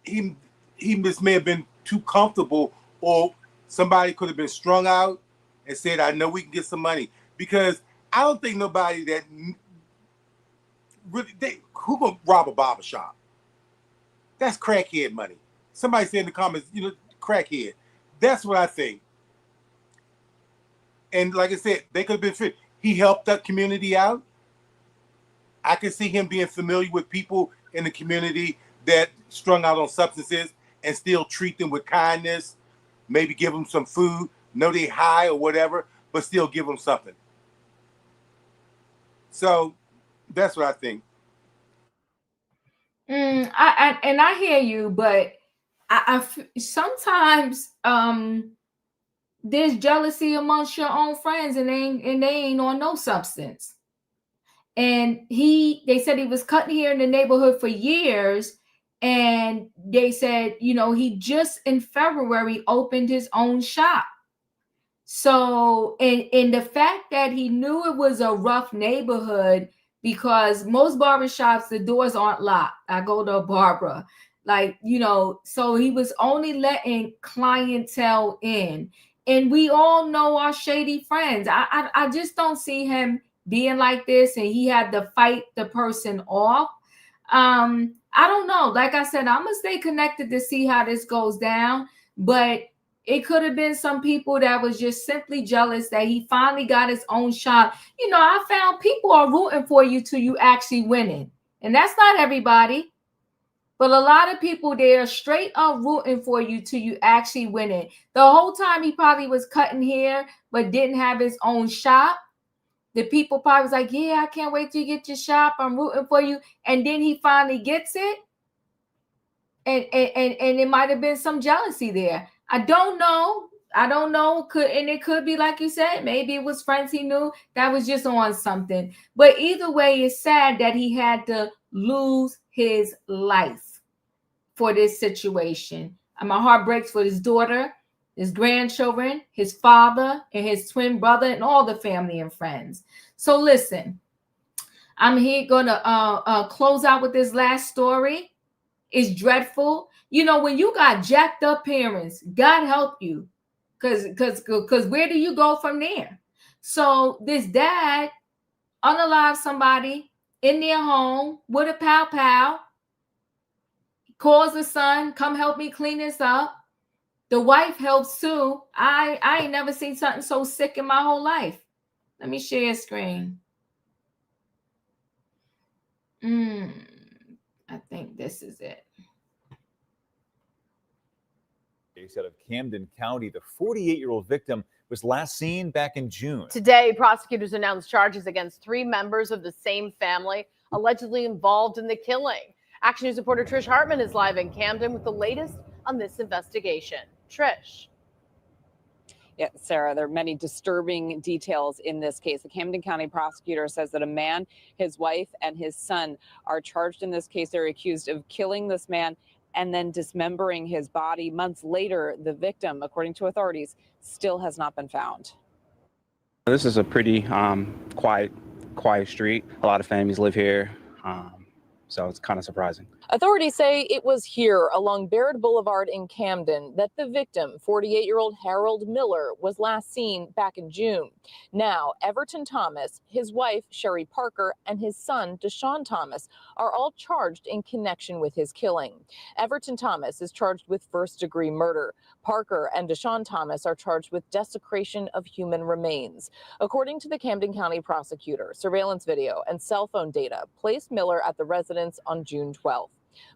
he just may have been too comfortable, or somebody could have been strung out and said, I know we can get some money. Because I don't think nobody that really, who gonna rob a barbershop? That's crackhead money. Somebody said in the comments, crackhead. That's what I think. And like I said, they could have been fit. He helped that community out. I can see him being familiar with people in the community that strung out on substances and still treat them with kindness, maybe give them some food, know they high or whatever, but still give them something. So that's what I think. I hear you, but I sometimes there's jealousy amongst your own friends, and they ain't on no substance. And they said he was cutting here in the neighborhood for years, and they said, he just in February opened his own shop. So, and the fact that he knew it was a rough neighborhood, because most barbershops, the doors aren't locked. I go to a barber. Like, so he was only letting clientele in. And we all know our shady friends. I just don't see him being like this, and he had to fight the person off. I don't know. Like I said, I'm gonna stay connected to see how this goes down. But it could have been some people that was just simply jealous that he finally got his own shot. I found people are rooting for you till you actually winning. And that's not everybody. But a lot of people, they are straight up rooting for you till you actually win it. The whole time he probably was cutting hair, but didn't have his own shop. The people probably was like, yeah, I can't wait till you get your shop. I'm rooting for you. And then he finally gets it. And it might have been some jealousy there. I don't know. It could be like you said, maybe it was friends he knew that was just on something. But either way, it's sad that he had to lose his life for this situation. And my heart breaks for his daughter, his grandchildren, his father, and his twin brother, and all the family and friends. So listen, I'm here gonna close out with this last story. It's dreadful. When you got jacked up parents, God help you. Cause where do you go from there? So this dad unalived somebody in their home with a pow, calls the son, come help me clean this up. The wife helps sue. I ain't never seen something so sick in my whole life. Let me share a screen. I think this is it. Out of Camden County, the 48-year-old victim was last seen back in June. Today, prosecutors announced charges against 3 members of the same family allegedly involved in the killing. Action News reporter Trish Hartman is live in Camden with the latest on this investigation. Trish. Yeah, Sarah, there are many disturbing details in this case. The Camden County prosecutor says that a man, his wife, and his son are charged in this case. They're accused of killing this man and then dismembering his body. Months later, the victim, according to authorities, still has not been found. This is a pretty quiet street. A lot of families live here, so it's kind of surprising. Authorities say it was here along Baird Boulevard in Camden that the victim, 48-year-old Harold Miller, was last seen back in June. Now, Everton Thomas, his wife, Sherry Parker, and his son, Deshaun Thomas, are all charged in connection with his killing. Everton Thomas is charged with first-degree murder. Parker and Deshaun Thomas are charged with desecration of human remains. According to the Camden County prosecutor, surveillance video and cell phone data placed Miller at the residence on June 12th.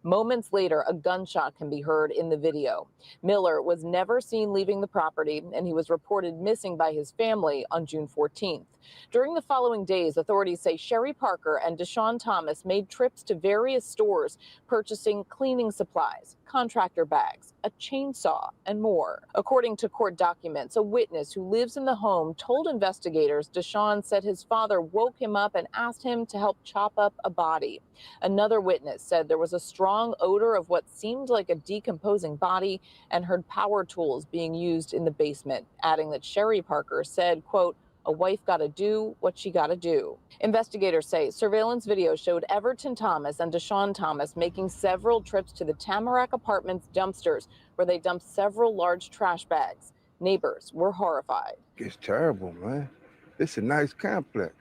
Moments later, a gunshot can be heard in the video. Miller was never seen leaving the property, and he was reported missing by his family on June 14th. During the following days, authorities say Sherry Parker and Deshaun Thomas made trips to various stores, purchasing cleaning supplies, contractor bags, a chainsaw, and more. According to court documents, a witness who lives in the home told investigators Deshaun said his father woke him up and asked him to help chop up a body. Another witness said there was a strong odor of what seemed like a decomposing body and heard power tools being used in the basement, adding that Sherry Parker said, quote, "A wife gotta do what she gotta do." Investigators say surveillance video showed Everton Thomas and Deshaun Thomas making several trips to the Tamarack Apartments dumpsters, where they dumped several large trash bags. Neighbors were horrified. It's terrible, man. It's a nice complex.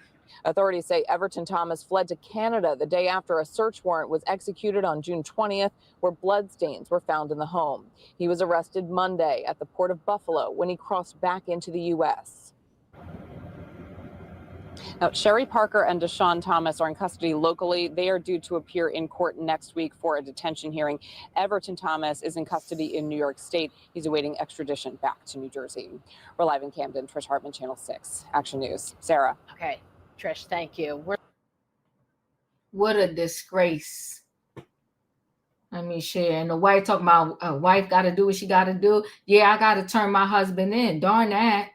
Authorities say Everton Thomas fled to Canada the day after a search warrant was executed on June 20th, where bloodstains were found in the home. He was arrested Monday at the Port of Buffalo when he crossed back into the U.S. Now, Sherry Parker and Deshaun Thomas are in custody locally. They are due to appear in court next week for a detention hearing. Everton Thomas is in custody in New York State. He's awaiting extradition back to New Jersey. We're live in Camden. Trish Hartman, Channel 6, Action News. Sarah. Okay, Trish, thank you. What a disgrace. Let me share. And the wife talking about a wife got to do what she got to do. Yeah, I got to turn my husband in. Darn that.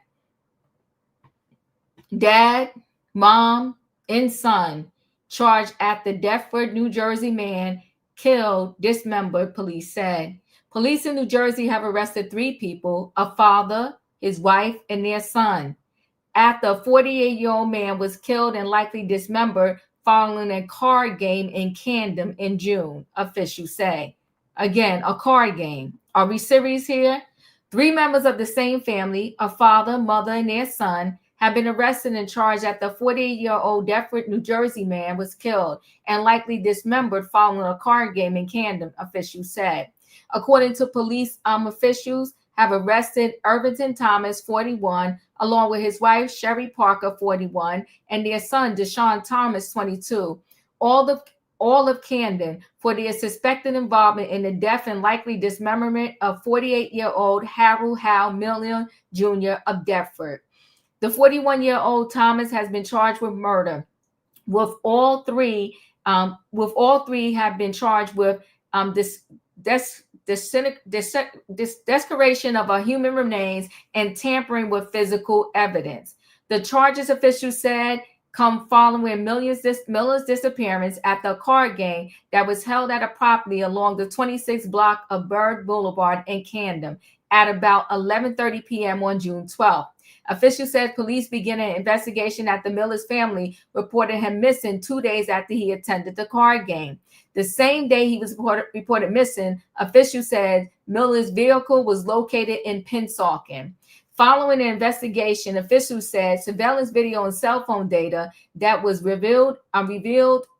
Dad, mom, and son charged at the Deptford, New Jersey man killed, dismembered, police said. Police in New Jersey have arrested 3 people, a father, his wife, and their son, after a 48-year-old man was killed and likely dismembered following a card game in Camden in June, officials say. Again, a card game. Are we serious here? 3 members of the same family, a father, mother, and their son, have been arrested and charged after a 48-year-old Deptford, New Jersey man was killed and likely dismembered following a card game in Camden, officials said. According to police officials, have arrested Irvington Thomas, 41, along with his wife, Sherry Parker, 41, and their son, Deshaun Thomas, 22, all of Camden, for their suspected involvement in the death and likely dismemberment of 48-year-old Harold Hal Million Jr. of Deptford. The 41-year-old Thomas has been charged with murder, with all three have been charged with desecration of a human remains and tampering with physical evidence. The charges, officials said, come following Miller's disappearance at the card game that was held at a property along the 26th block of Bird Boulevard in Camden at about 11:30 p.m. on June 12th. Officials said police began an investigation after Miller's family reported him missing 2 days after he attended the card game. The same day he was reported missing, officials said Miller's vehicle was located in Pennsauken. Following the investigation, officials said surveillance video and cell phone data that was revealed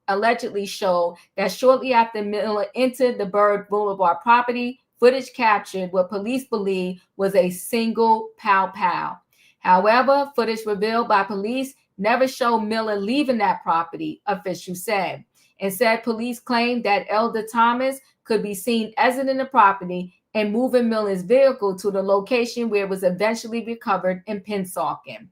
allegedly showed that shortly after Miller entered the Bird Boulevard property, footage captured what police believe was a single pow-pow. However, footage revealed by police never showed Miller leaving that property, officials said. Instead, police claimed that Elder Thomas could be seen exiting the property and moving Miller's vehicle to the location where it was eventually recovered in Pennsauken.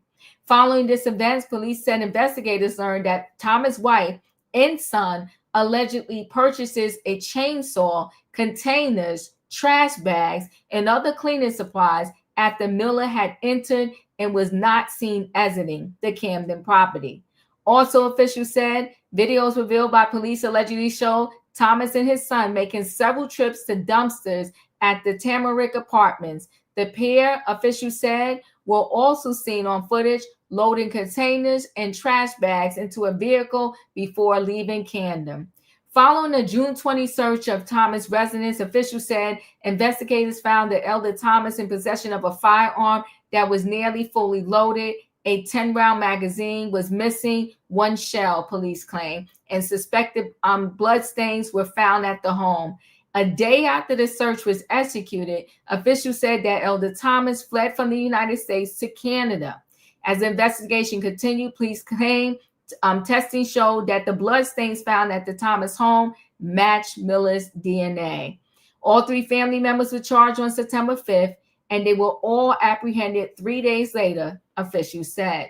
Following this event, police said investigators learned that Thomas' wife and son allegedly purchases a chainsaw, containers, trash bags, and other cleaning supplies after Miller had entered and was not seen exiting the Camden property. Also, officials said videos revealed by police allegedly show Thomas and his son making several trips to dumpsters at the Tamarick Apartments. The pair, officials said, were also seen on footage loading containers and trash bags into a vehicle before leaving Camden. Following a June 20 search of Thomas' residence, officials said investigators found that Elder Thomas in possession of a firearm that was nearly fully loaded. A 10-round magazine was missing, 1 shell, police claim, and suspected bloodstains were found at the home. A day after the search was executed, officials said that Elder Thomas fled from the United States to Canada. As the investigation continued, police claimed testing showed that the bloodstains found at the Thomas home matched Miller's DNA. All 3 family members were charged on September 5th, and they were all apprehended 3 days later, officials said.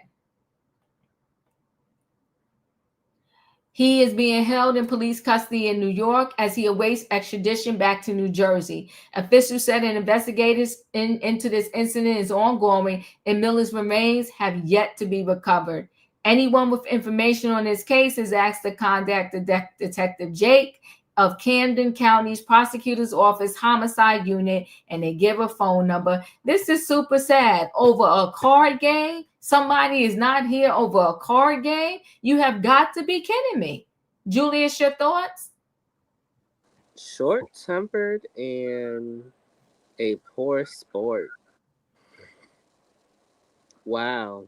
He is being held in police custody in New York as he awaits extradition back to New Jersey. Officials said an investigation into this incident is ongoing, and Miller's remains have yet to be recovered. Anyone with information on this case is asked to contact Detective Jake of Camden County's Prosecutor's Office Homicide Unit, and they give a phone number. This is super sad. Over a card game? Somebody is not here over a card game? You have got to be kidding me. Julius, your thoughts? Short-tempered and a poor sport. Wow.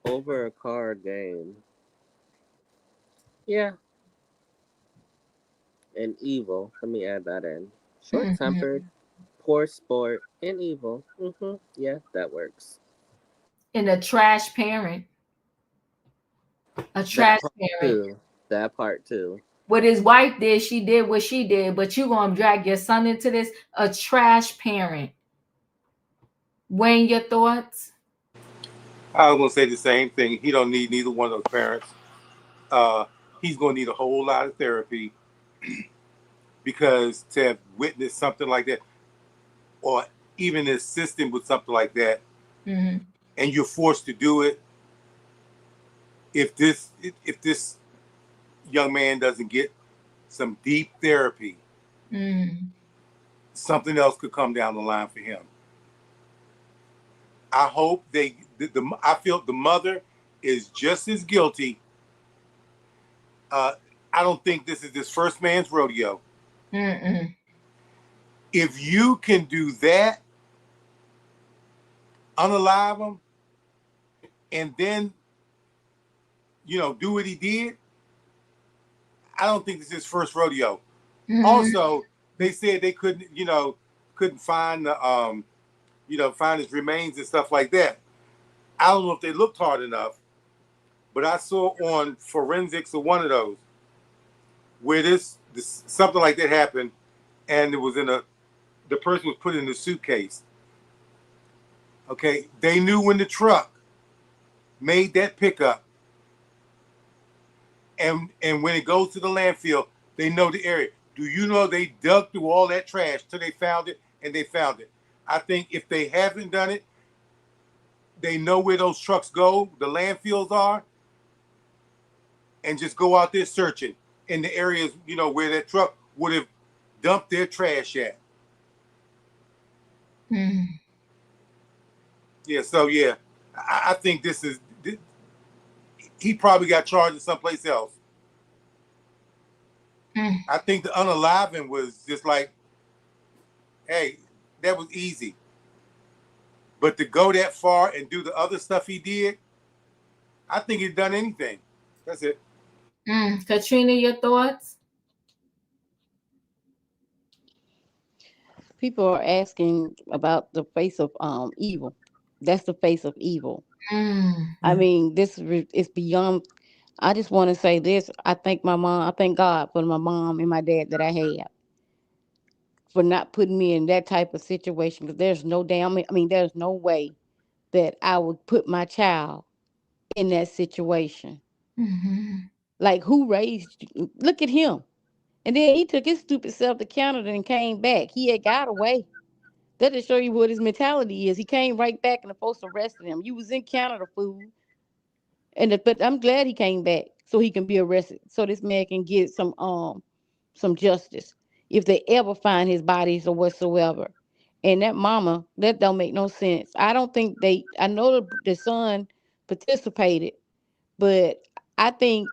Over a card game. Yeah. And evil. Let me add that in. Short-tempered, poor sport, and evil. Yeah, that works. And a trash parent. A trash parent. That part too. What his wife did, she did what she did, but you gonna drag your son into this? A trash parent. Wayne, your thoughts? I was gonna say the same thing. He don't need neither one of those parents. He's gonna need a whole lot of therapy because to have witnessed something like that, or even assisting with something like that, and you're forced to do it. If this young man doesn't get some deep therapy, something else could come down the line for him. I hope I feel the mother is just as guilty. I don't think this is this first man's rodeo. Mm-mm. If you can do that, unalive him, and then, do what he did, I don't think this is his first rodeo. Mhm. Also, they said they couldn't find find his remains and stuff like that. I don't know if they looked hard enough, but I saw on forensics of one of those where this something like that happened, and it was the person was put in the suitcase. Okay, they knew when the truck made that pickup, and when it goes to the landfill, they know the area. Do you know they dug through all that trash till they found it, and they found it? I think if they haven't done it, they know where those trucks go, the landfills are, and just go out there searching in the areas, where that truck would have dumped their trash at. Mm. Yeah, so yeah, I think he probably got charged someplace else. Mm. I think the unaliving was just like, hey, that was easy. But to go that far and do the other stuff he did, I think he'd done anything. That's it. Katrina, your thoughts? People are asking about the face of evil. That's the face of evil. I mean, this is beyond. I just want to say this. I thank my mom. I thank God for my mom and my dad that I had for not putting me in that type of situation. Because there's no damn. I mean, there's no way that I would put my child in that situation. Mm-hmm. Like, who raised you? Look at him. And then he took his stupid self to Canada and came back. He had got away. That just show you what his mentality is. He came right back and the folks arrested him. You was in Canada, fool. But I'm glad he came back so he can be arrested. So this man can get some justice if they ever find his bodies or whatsoever. And that mama, that don't make no sense. I don't think I know the son participated, but I think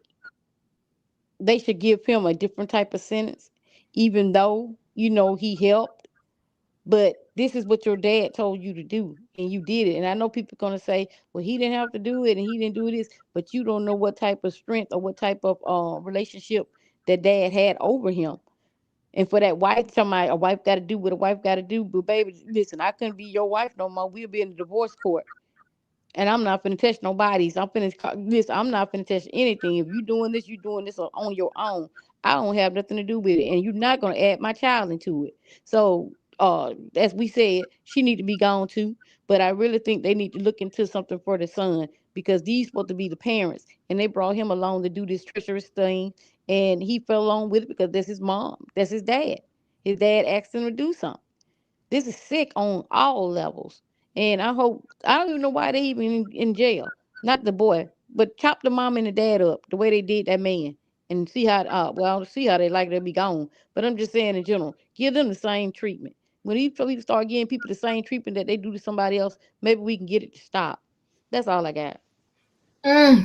they should give him a different type of sentence, even though, he helped. But this is what your dad told you to do, and you did it. And I know people are gonna say, "Well, he didn't have to do it, and he didn't do this." But you don't know what type of strength or what type of relationship that dad had over him. And for that wife, somebody a wife got to do what a wife got to do. But baby, listen, I couldn't be your wife no more. We'll be in the divorce court. And I'm not finna touch nobody's. Listen, I'm not finna touch anything. If you doing this, you doing this on your own. I don't have nothing to do with it. And you're not gonna add my child into it. So as we said, she need to be gone too. But I really think they need to look into something for the son because these supposed to be the parents. And they brought him along to do this treacherous thing. And he fell along with it because that's his mom. That's his dad. His dad asked him to do something. This is sick on all levels. And I don't even know why they even in jail. Not the boy, but chop the mom and the dad up the way they did that man. And see how they like to be gone. But I'm just saying in general, give them the same treatment. When these police start giving people the same treatment that they do to somebody else, maybe we can get it to stop. That's all I got.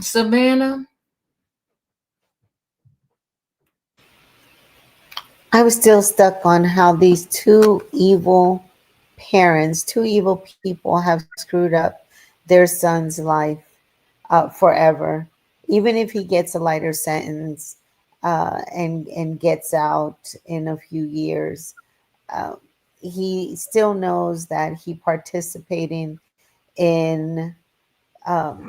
Savannah. I was still stuck on how these two evil parents, two evil people have screwed up their son's life forever. Even if he gets a lighter sentence and gets out in a few years, uh, he still knows that he participating in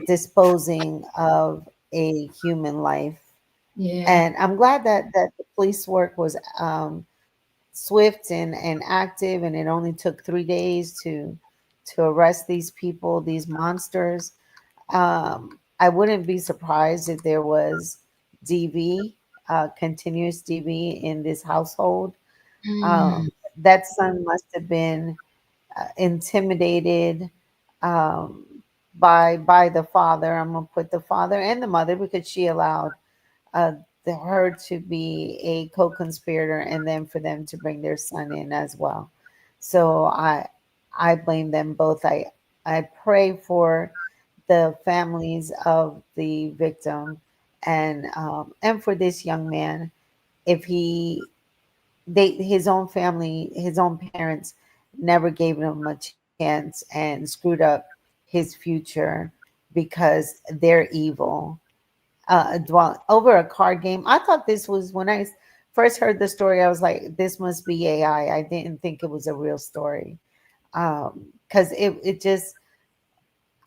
disposing of a human life. Yeah. And I'm glad that the police work was swift and active, and it only took 3 days to arrest these people, these monsters. I wouldn't be surprised if there was DV, continuous DV in this household. Mm. That son must have been intimidated um, by the father. I'm gonna put the father and the mother because she allowed uh, her to be a co-conspirator, and then for them to bring their son in as well. So I blame them both. I pray for the families of the victim and for this young man if he his own family, his own parents never gave him a chance and screwed up his future because they're evil. Over a card game. I thought this was, when I first heard the story, I was like, this must be AI. I didn't think it was a real story. Because it just,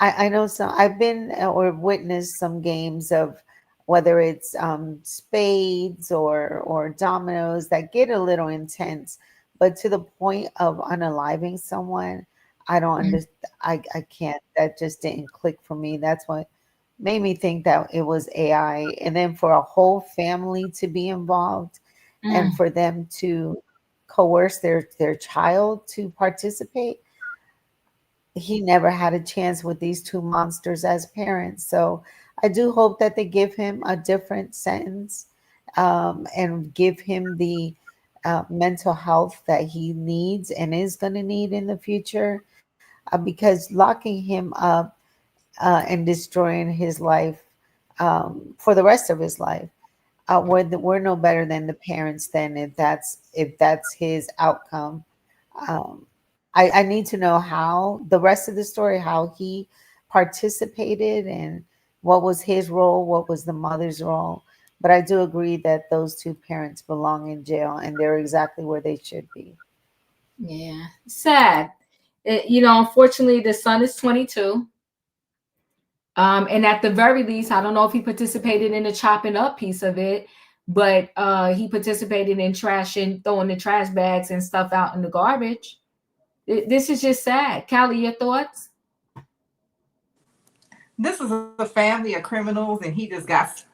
I know some, I've been or witnessed some games of whether it's spades or dominoes that get a little intense, but to the point of unaliving someone, I don't understand. I can't. That just didn't click for me. That's what made me think that it was AI. And then for a whole family to be involved and for them to coerce their child to participate, he never had a chance with these two monsters as parents. So I do hope that they give him a different sentence, and give him the mental health that he needs and is going to need in the future, because locking him up and destroying his life for the rest of his life, we're no better than the parents then, if that's his outcome. Um, I need to know how the rest of the story, how he participated and what was his role, what was the mother's role. But I do agree that those two parents belong in jail and they're exactly where they should be. Yeah, sad. Unfortunately, the son is 22. And at the very least, I don't know if he participated in the chopping up piece of it, but he participated in trashing, throwing the trash bags and stuff out in the garbage. This is just sad. Callie, your thoughts? This is a family of criminals, and he just got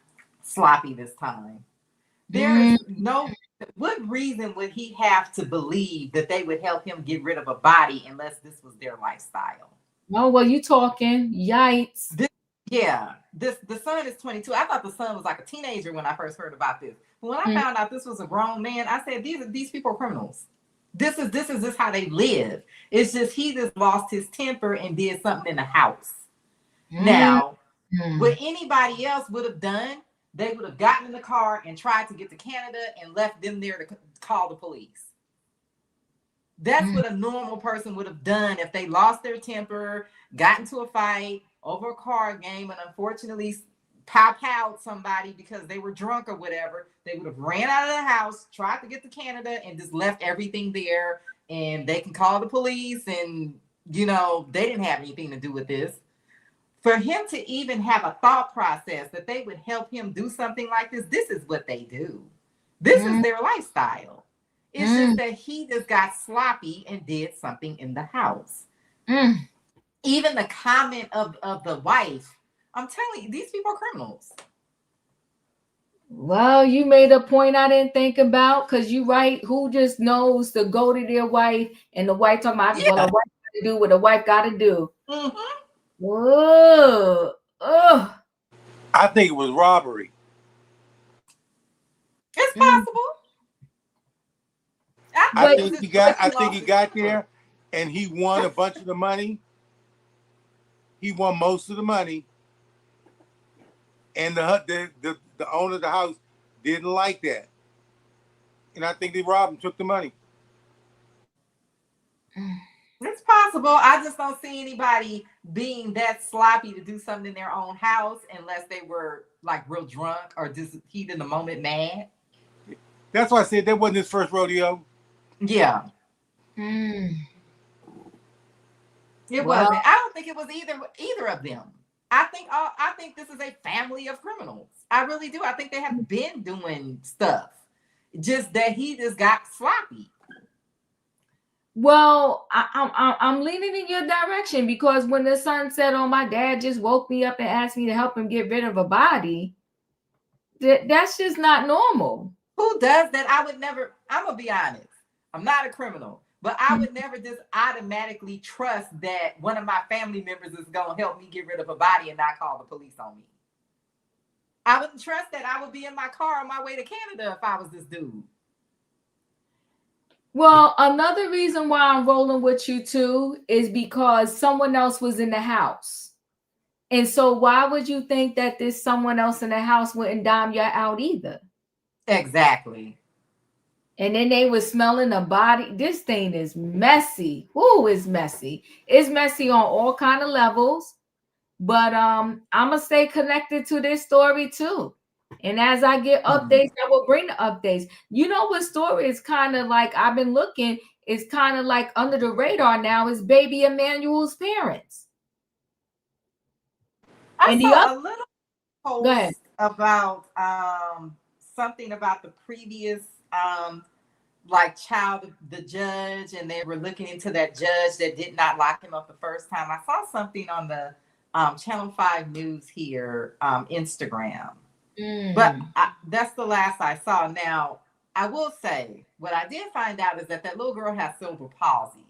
sloppy this time. There is no, what reason would he have to believe that they would help him get rid of a body unless this was their lifestyle? Oh, well, you talking. Yikes. The son is 22. I thought the son was like a teenager when I first heard about this. But when I found out this was a grown man, I said, these people are criminals. This is how they live. It's just he just lost his temper and did something in the house. Now, what anybody else would have done, they would have gotten in the car and tried to get to Canada and left them there to call the police. That's what a normal person would have done if they lost their temper, got into a fight over a card game, and unfortunately pop out somebody because they were drunk or whatever. They would have ran out of the house, tried to get to Canada, and just left everything there. And they can call the police, and they didn't have anything to do with this. For him to even have a thought process that they would help him do something like this is what they do. This is their lifestyle. It's just that he just got sloppy and did something in the house. Even the comment of the wife, I'm telling you, these people are criminals. Well, you made a point I didn't think about, because you right. Who just knows to go to their wife and the wife talking about, well, a wife got to do what a wife got to do. Whoa. Ugh. I think it was robbery. It's possible. I think he got there and he won a bunch of the money. He won most of the money. And the owner of the house didn't like that. And I think they robbed him, took the money. It's possible. I just don't see anybody being that sloppy to do something in their own house unless they were like real drunk or just heat in the moment mad. That's why I said that wasn't his first rodeo. Yeah. It wasn't. I don't think it was either of them. I think this is a family of criminals. I really do. I think they have been doing stuff. Just that he just got sloppy. Well, I'm leaning in your direction, because when the son said, "Oh, my dad just woke me up and asked me to help him get rid of a body," that's just not normal. Who does that? I would never. I'm gonna be honest. I'm not a criminal, but I would never just automatically trust that one of my family members is gonna help me get rid of a body and not call the police on me. I wouldn't trust that. I would be in my car on my way to Canada if I was this dude. Well, another reason why I'm rolling with you too is because someone else was in the house. And so why would you think that this someone else in the house wouldn't dime you out either? Exactly. And then they were smelling the body. This thing is messy. Ooh, it's messy. It's messy on all kind of levels. But I'm gonna stay connected to this story too. And as I get updates, I will bring the updates. You know what story is kind of like I've been looking, is kind of like under the radar now, is baby Emmanuel's parents. I And the saw other, a little go ahead. post about something about the previous like child, the judge, and they were looking into that judge that did not lock him up the first time. I saw something on the Channel 5 News here, Instagram. But that's the last I saw. Now, I will say, what I did find out is that that little girl has cerebral palsy.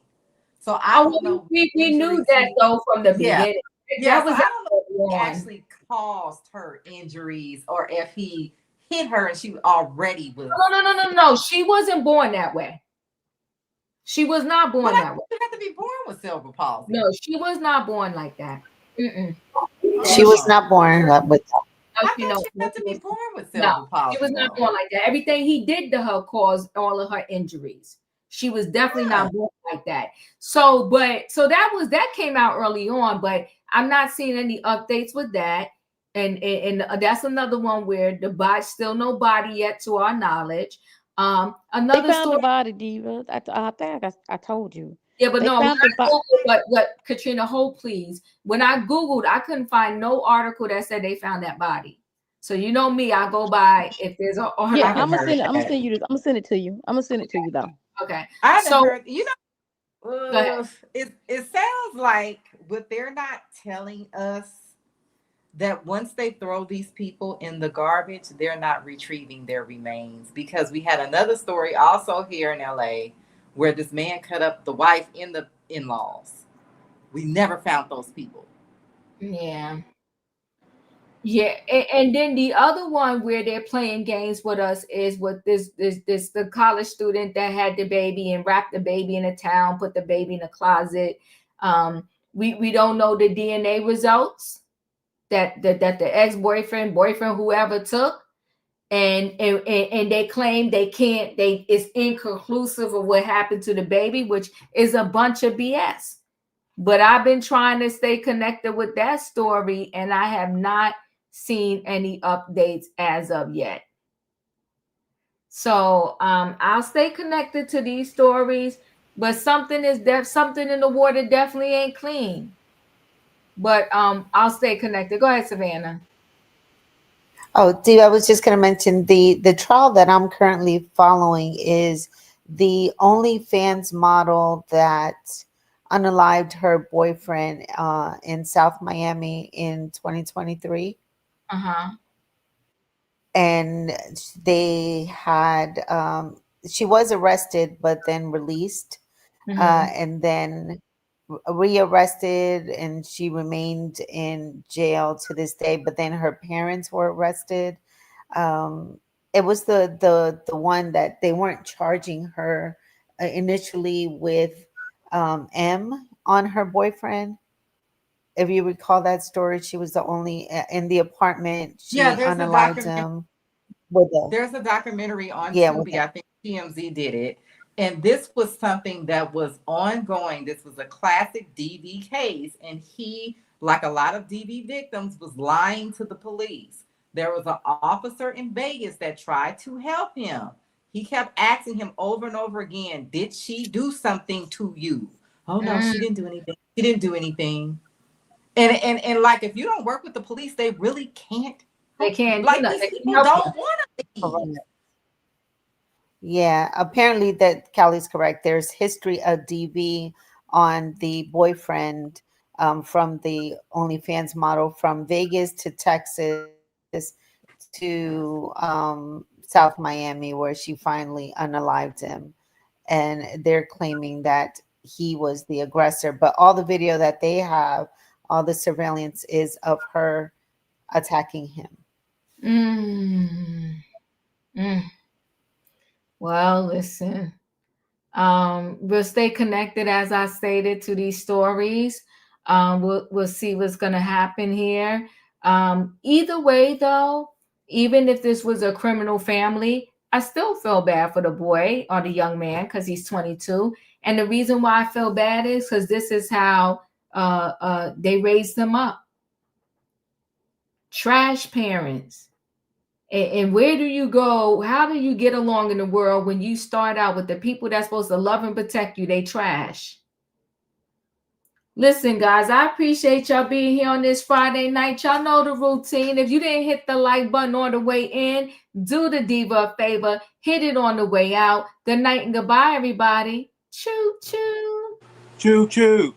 So I don't know. We knew that though from the beginning. Yeah, That was so I don't know if he one. actually caused her injuries or if he hit her and she already was. No. She wasn't born that way. She was not born that way. You have to be born with cerebral palsy. No, she was not born like that. She was not born with that. I thought she had to be born with cerebral palsy. She was not born like that. Everything he did to her caused all of her injuries. She was definitely not born like that. So that came out early on, but I'm not seeing any updates with that. And that's another one where the body, still no body yet to our knowledge. Another They found story. the body, Diva. I think I told you. Yeah, but They no, found the but Katrina, hold please. When I Googled, I couldn't find no article that said they found that body. So you know me, I go by if there's an article. Yeah, I'm gonna send you this. I'm gonna send it to you. I'm gonna send it to you though. Okay. I haven't heard, it sounds like what they're not telling us, that once they throw these people in the garbage, they're not retrieving their remains. Because we had another story also here in LA where this man cut up the wife in the in-laws. We never found those people. Yeah. Yeah, and then the other one where they're playing games with us is with this the college student that had the baby and wrapped the baby in a towel, put the baby in a closet. We don't know the DNA results that the ex-boyfriend, boyfriend, whoever took, and they claim it's inconclusive of what happened to the baby, which is a bunch of BS. But I've been trying to stay connected with that story, and I have not seen any updates as of yet. So I'll stay connected to these stories, but something in the water definitely ain't clean. But I'll stay connected. Go ahead, Savannah. Oh, Dee, I was just going to mention the trial that I'm currently following is the OnlyFans model that unalived her boyfriend in South Miami in 2023. And they had she was arrested but then released, and then rearrested, and she remained in jail to this day, but then her parents were arrested. It was the one that they weren't charging her initially with M on her boyfriend. If you recall that story, she was the only in the apartment. She unalived him. There's a documentary on Yeah, Tubi. I think TMZ did it. And this was something that was ongoing. This was a classic DV case. And he, like a lot of DV victims, was lying to the police. There was an officer in Vegas that tried to help him. He kept asking him over and over again, did she do something to you? Oh, no, she didn't do anything. She didn't do anything. And like, if you don't work with the police, they really can't. They can't. Like, these people don't want to leave. Yeah, apparently that Callie's correct. There's history of DV on the boyfriend from the OnlyFans model from Vegas to Texas to South Miami, where she finally unalived him. And they're claiming that he was the aggressor. But all the video that they have, all the surveillance is of her attacking him. Well, listen. We'll stay connected, as I stated, to these stories. We'll see what's going to happen here. Either way, though, even if this was a criminal family, I still feel bad for the boy or the young man because he's 22. And the reason why I feel bad is because this is how they raised them up. Trash parents. And where do you go? How do you get along in the world when you start out with the people that's supposed to love and protect you? They trash. Listen, guys, I appreciate y'all being here on this Friday night. Y'all know the routine. If you didn't hit the like button on the way in, do the diva a favor. Hit it on the way out. Good night and goodbye, everybody. Choo, choo. Choo, choo.